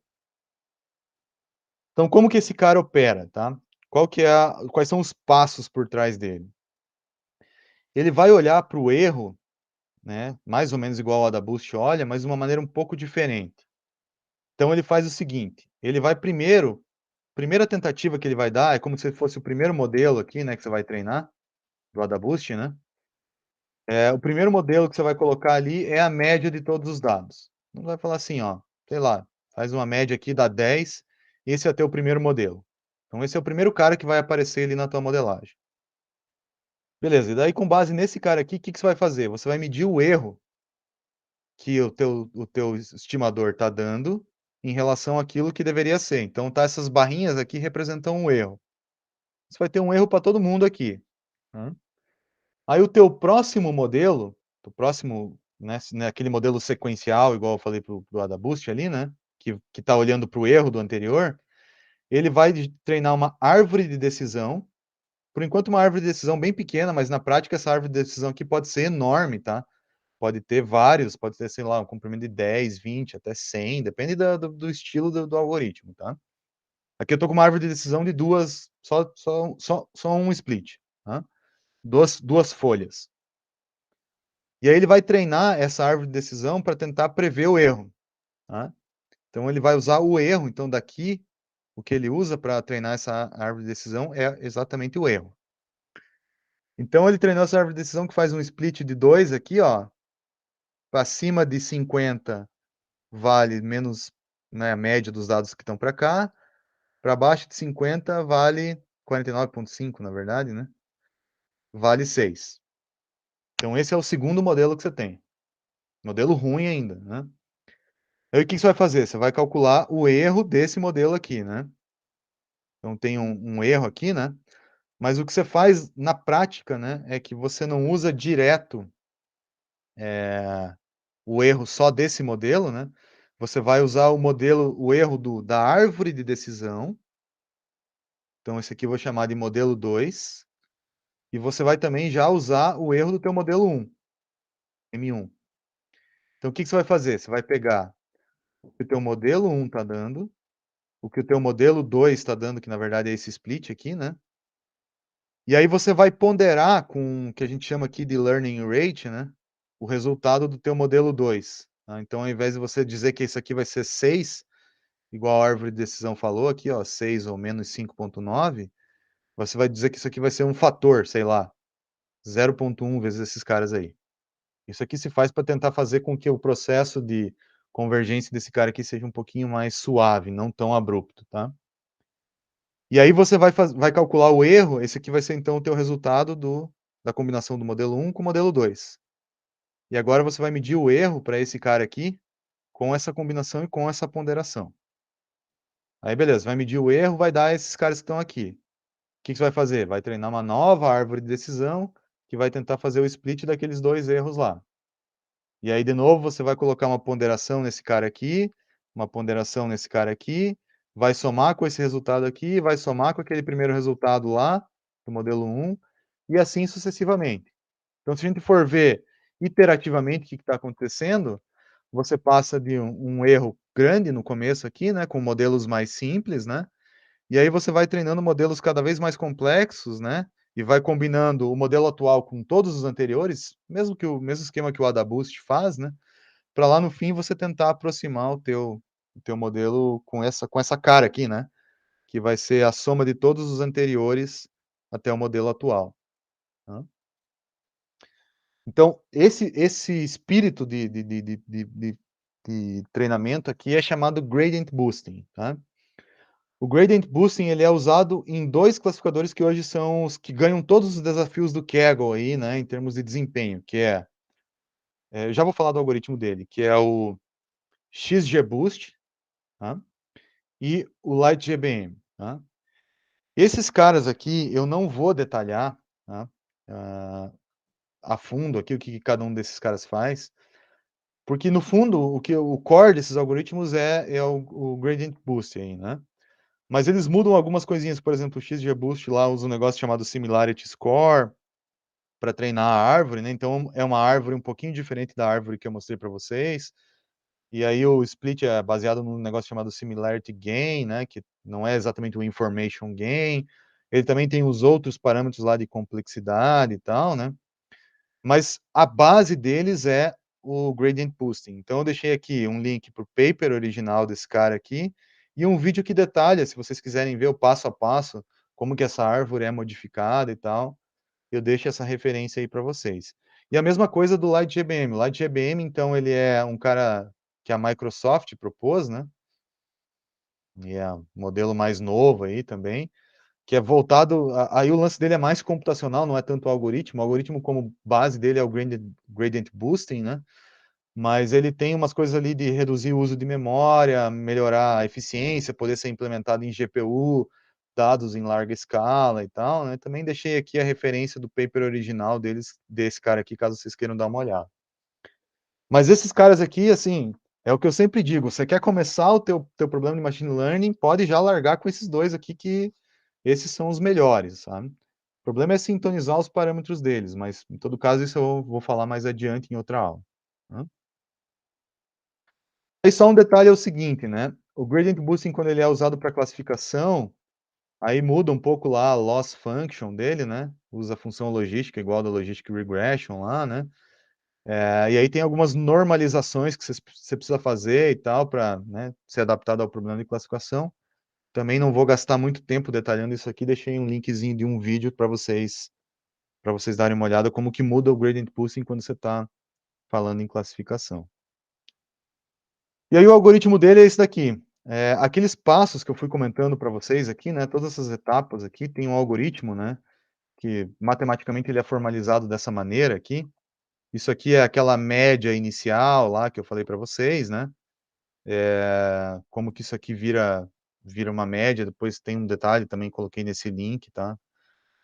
Então, como que esse cara opera, tá? Quais são os passos por trás dele? Ele vai olhar para o erro, né? Mais ou menos igual ao AdaBoost olha, mas de uma maneira um pouco diferente. Então, ele faz o seguinte: ele vai primeira tentativa que ele vai dar é como se fosse o primeiro modelo aqui, né? Que você vai treinar do AdaBoost, né? O primeiro modelo que você vai colocar ali é a média de todos os dados. Não vai falar assim, ó, sei lá, faz uma média aqui, dá 10, esse é o teu primeiro modelo. Então, esse é o primeiro cara que vai aparecer ali na tua modelagem. Beleza, e daí com base nesse cara aqui, o que você vai fazer? Você vai medir o erro que o teu estimador está dando em relação àquilo que deveria ser. Então, tá, essas barrinhas aqui representam um erro. Você vai ter um erro para todo mundo aqui. Né? Aí o teu próximo modelo, né, aquele modelo sequencial, igual eu falei para o AdaBoost ali, né, que está olhando para o erro do anterior, ele vai treinar uma árvore de decisão, por enquanto uma árvore de decisão bem pequena, mas na prática essa árvore de decisão aqui pode ser enorme, tá? Pode ter vários, pode ter, sei lá, um comprimento de 10, 20, até 100, depende do estilo do algoritmo, tá? Aqui eu estou com uma árvore de decisão de duas, só um split, tá? Duas folhas. E aí ele vai treinar essa árvore de decisão para tentar prever o erro. Tá? Então ele vai usar o erro. Então daqui, o que ele usa para treinar essa árvore de decisão é exatamente o erro. Então ele treinou essa árvore de decisão que faz um split de 2 aqui, ó. Para cima de 50 vale menos, né, a média dos dados que estão para cá. Para baixo de 50 vale 49,5, na verdade, né? Vale 6. Então esse é o segundo modelo que você tem. Modelo ruim ainda, né? Aí o que você vai fazer? Você vai calcular o erro desse modelo aqui, né? Então tem um erro aqui, né? Mas o que você faz na prática, né, é que você não usa direto o erro só desse modelo, né? Você vai usar o erro da árvore de decisão. Então esse aqui eu vou chamar de modelo 2. E você vai também já usar o erro do teu modelo 1, M1. Então o que você vai fazer? Você vai pegar o que o teu modelo 1 está dando, o que o teu modelo 2 está dando, que na verdade é esse split aqui, né? E aí você vai ponderar com o que a gente chama aqui de learning rate, né? O resultado do teu modelo 2. Tá? Então, ao invés de você dizer que isso aqui vai ser 6, igual a árvore de decisão falou aqui, ó, 6 ou menos 5,9, você vai dizer que isso aqui vai ser um fator, sei lá, 0,1 vezes esses caras aí. Isso aqui se faz para tentar fazer com que o processo de convergência desse cara aqui seja um pouquinho mais suave, não tão abrupto, tá? E aí você vai calcular o erro, esse aqui vai ser então o teu resultado da combinação do modelo 1 com o modelo 2. E agora você vai medir o erro para esse cara aqui, com essa combinação e com essa ponderação. Aí beleza, vai medir o erro, vai dar esses caras que estão aqui. O que você vai fazer? Vai treinar uma nova árvore de decisão, que vai tentar fazer o split daqueles 2 erros lá. E aí, de novo, você vai colocar uma ponderação nesse cara aqui, uma ponderação nesse cara aqui, vai somar com esse resultado aqui, vai somar com aquele primeiro resultado lá, do modelo 1, e assim sucessivamente. Então, se a gente for ver iterativamente o que está acontecendo, você passa de um erro grande no começo aqui, né, com modelos mais simples, né, e aí você vai treinando modelos cada vez mais complexos, né, e vai combinando o modelo atual com todos os anteriores, mesmo esquema que o AdaBoost faz, né, para lá no fim você tentar aproximar o teu modelo com essa cara aqui, né, que vai ser a soma de todos os anteriores até o modelo atual, tá. Então, esse espírito de treinamento aqui é chamado gradient boosting, tá. O gradient boosting, ele é usado em 2 classificadores que hoje são os que ganham todos os desafios do Kaggle aí, né, em termos de desempenho, que eu já vou falar do algoritmo dele, que é o XGBoost, tá, e o LightGBM, tá. Esses caras aqui eu não vou detalhar, tá, a fundo aqui o que cada um desses caras faz, porque no fundo o core desses algoritmos é o gradient boosting aí, né. Mas eles mudam algumas coisinhas, por exemplo, o XGBoost lá usa um negócio chamado Similarity Score para treinar a árvore, né, então é uma árvore um pouquinho diferente da árvore que eu mostrei para vocês. E aí o split é baseado num negócio chamado Similarity Gain, né, que não é exatamente o Information Gain. Ele também tem os outros parâmetros lá de complexidade e tal, né. Mas a base deles é o Gradient Boosting. Então eu deixei aqui um link para o paper original desse cara aqui, e um vídeo que detalha, se vocês quiserem ver o passo a passo, como que essa árvore é modificada e tal, eu deixo essa referência aí para vocês. E a mesma coisa do LightGBM. O LightGBM, então, ele é um cara que a Microsoft propôs, né, e é um modelo mais novo aí também, que é voltado aí o lance dele é mais computacional, não é tanto o algoritmo como base dele é o gradient boosting, né, mas ele tem umas coisas ali de reduzir o uso de memória, melhorar a eficiência, poder ser implementado em GPU, dados em larga escala e tal, né, também deixei aqui a referência do paper original desse cara aqui, caso vocês queiram dar uma olhada. Mas esses caras aqui, assim, é o que eu sempre digo, você quer começar o teu problema de machine learning, pode já largar com esses 2 aqui que esses são os melhores, sabe. O problema é sintonizar os parâmetros deles, mas em todo caso isso eu vou falar mais adiante em outra aula, tá. Aí só um detalhe é o seguinte, né, o gradient boosting quando ele é usado para classificação, aí muda um pouco lá a loss function dele, né, usa a função logística igual da logistic regression lá, né. E aí tem algumas normalizações que você precisa fazer e tal para, né, ser adaptado ao problema de classificação. Também não vou gastar muito tempo detalhando isso aqui, deixei um linkzinho de um vídeo para vocês darem uma olhada como que muda o gradient boosting quando você está falando em classificação. E aí o algoritmo dele é esse daqui. Aqueles passos que eu fui comentando para vocês aqui, né, todas essas etapas aqui, tem um algoritmo, né, que matematicamente ele é formalizado dessa maneira aqui. Isso aqui é aquela média inicial lá que eu falei para vocês, né. Como que isso aqui vira uma média, depois tem um detalhe também, coloquei nesse link, tá,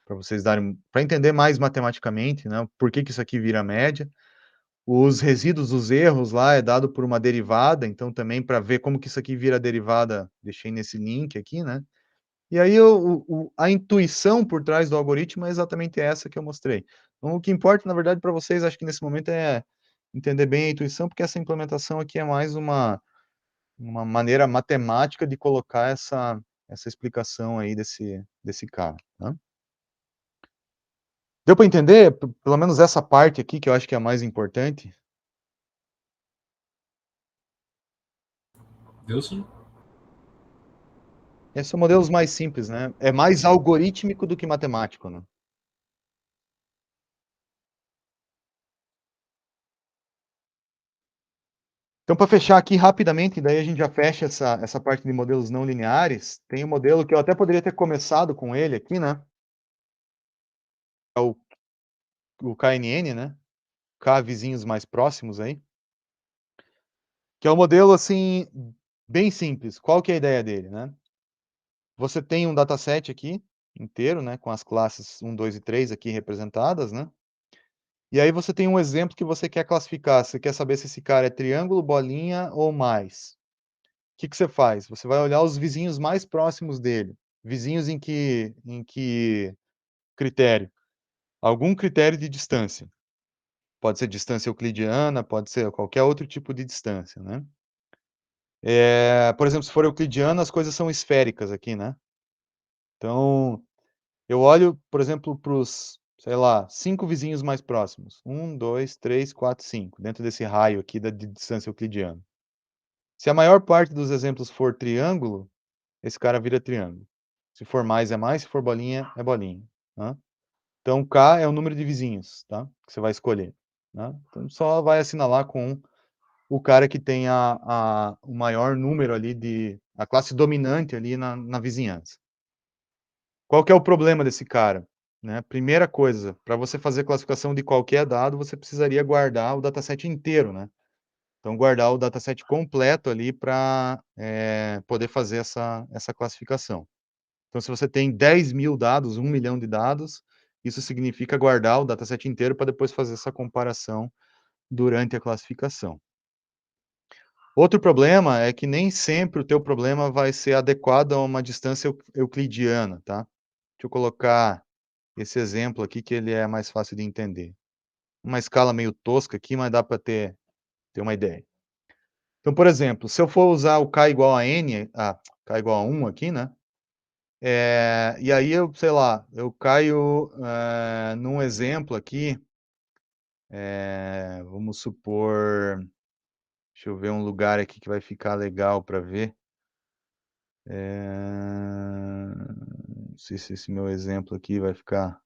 para vocês para entender mais matematicamente, né, por que que isso aqui vira média. Os resíduos dos erros lá é dado por uma derivada, então também para ver como que isso aqui vira derivada, deixei nesse link aqui, né. E aí a intuição por trás do algoritmo é exatamente essa que eu mostrei. Então o que importa, na verdade, para vocês, acho que nesse momento é entender bem a intuição, porque essa implementação aqui é mais uma maneira matemática de colocar essa explicação aí desse cara, tá. Deu para entender? Pelo menos essa parte aqui, que eu acho que é a mais importante? Deu sim. Esses são modelos mais simples, né, é mais algorítmico do que matemático, né. Então, para fechar aqui rapidamente, daí a gente já fecha essa parte de modelos não lineares. Tem um modelo que eu até poderia ter começado com ele aqui, né? É o KNN, né? K vizinhos mais próximos aí. Que é um modelo, assim, bem simples. Qual que é a ideia dele, né? Você tem um dataset aqui, inteiro, né? Com as classes 1, 2 e 3 aqui representadas, né? E aí você tem um exemplo que você quer classificar. Você quer saber se esse cara é triângulo, bolinha ou mais. O que você faz? Você vai olhar os vizinhos mais próximos dele. Vizinhos em que critério? Algum critério de distância. Pode ser distância euclidiana, pode ser qualquer outro tipo de distância, né? Por exemplo, se for euclidiana, as coisas são esféricas aqui, né? Então, eu olho, por exemplo, para os, sei lá, 5 vizinhos mais próximos. 1, 2, 3, 4, 5, dentro desse raio aqui de distância euclidiana. Se a maior parte dos exemplos for triângulo, esse cara vira triângulo. Se for mais, é mais. Se for bolinha, é bolinha. Tá? Então, K é o número de vizinhos, tá? Que você vai escolher. Tá? Então, só vai assinalar com o cara que tem o maior número ali a classe dominante ali na vizinhança. Qual que é o problema desse cara? Né? Primeira coisa, para você fazer classificação de qualquer dado, você precisaria guardar o dataset inteiro, né? Então, guardar o dataset completo ali para poder fazer essa classificação. Então, se você tem 10.000 dados, 1 milhão de dados, isso significa guardar o dataset inteiro para depois fazer essa comparação durante a classificação. Outro problema é que nem sempre o teu problema vai ser adequado a uma distância euclidiana, tá? Deixa eu colocar esse exemplo aqui que ele é mais fácil de entender. Uma escala meio tosca aqui, mas dá para ter uma ideia. Então, por exemplo, se eu for usar o k igual a n, k igual a 1 aqui, né? E aí eu, sei lá, eu caio num exemplo aqui, vamos supor, deixa eu ver um lugar aqui que vai ficar legal para ver. Não sei se esse meu exemplo aqui vai ficar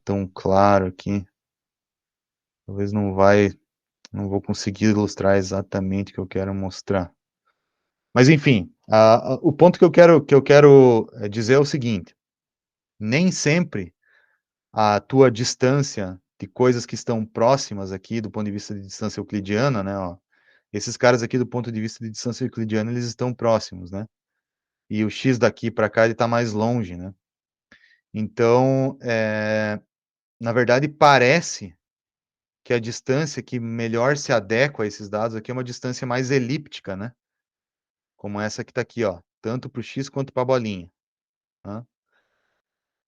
tão claro aqui. Talvez não vou conseguir ilustrar exatamente o que eu quero mostrar. Mas enfim, o ponto que eu quero dizer é o seguinte: nem sempre a tua distância de coisas que estão próximas aqui do ponto de vista de distância euclidiana, né? Ó, esses caras aqui do ponto de vista de distância euclidiana, eles estão próximos, né? E o x daqui para cá ele está mais longe, né? Então, na verdade, parece que a distância que melhor se adequa a esses dados aqui é uma distância mais elíptica, né? Como essa que está aqui, ó, tanto para o x quanto para a bolinha. Tá?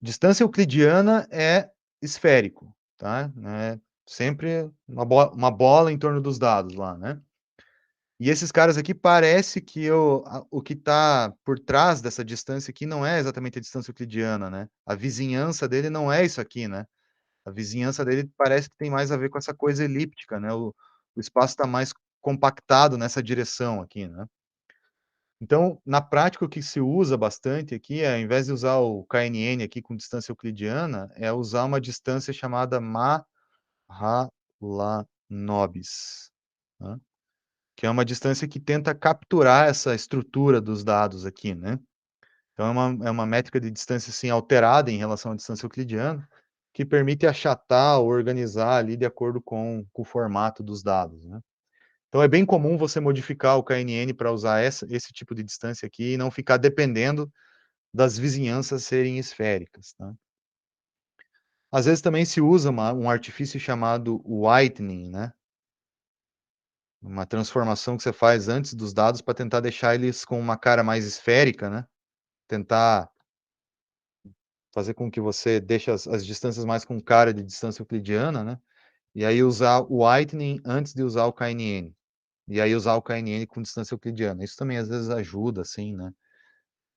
Distância euclidiana é esférico, tá? É sempre uma bola em torno dos dados lá, né? E esses caras aqui parece que o que está por trás dessa distância aqui não é exatamente a distância euclidiana, né? A vizinhança dele não é isso aqui, né? A vizinhança dele parece que tem mais a ver com essa coisa elíptica, né? O espaço está mais compactado nessa direção aqui, né? Então, na prática, o que se usa bastante aqui, ao invés de usar o KNN aqui com distância euclidiana, é usar uma distância chamada Mahalanobis, tá? Que é uma distância que tenta capturar essa estrutura dos dados aqui, né? Então, é uma métrica de distância assim, alterada em relação à distância euclidiana, que permite achatar ou organizar ali de acordo com o formato dos dados, né? Então, é bem comum você modificar o KNN para usar esse tipo de distância aqui e não ficar dependendo das vizinhanças serem esféricas, tá? Às vezes também se usa um artifício chamado whitening, né? Uma transformação que você faz antes dos dados para tentar deixar eles com uma cara mais esférica, né? Tentar fazer com que você deixe as distâncias mais com cara de distância euclidiana, né? E aí usar o whitening antes de usar o KNN. E aí usar o KNN com distância euclidiana. Isso também às vezes ajuda, assim, né?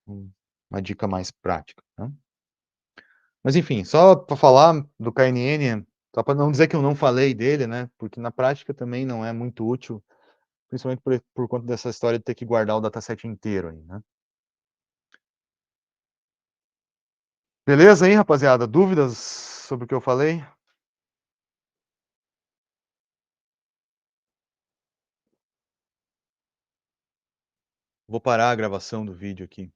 Uma dica mais prática, né? Mas enfim, só para falar do KNN, só para não dizer que eu não falei dele, né? Porque na prática também não é muito útil, principalmente por conta dessa história de ter que guardar o dataset inteiro aí, né? Beleza aí, rapaziada? Dúvidas sobre o que eu falei? Vou parar a gravação do vídeo aqui.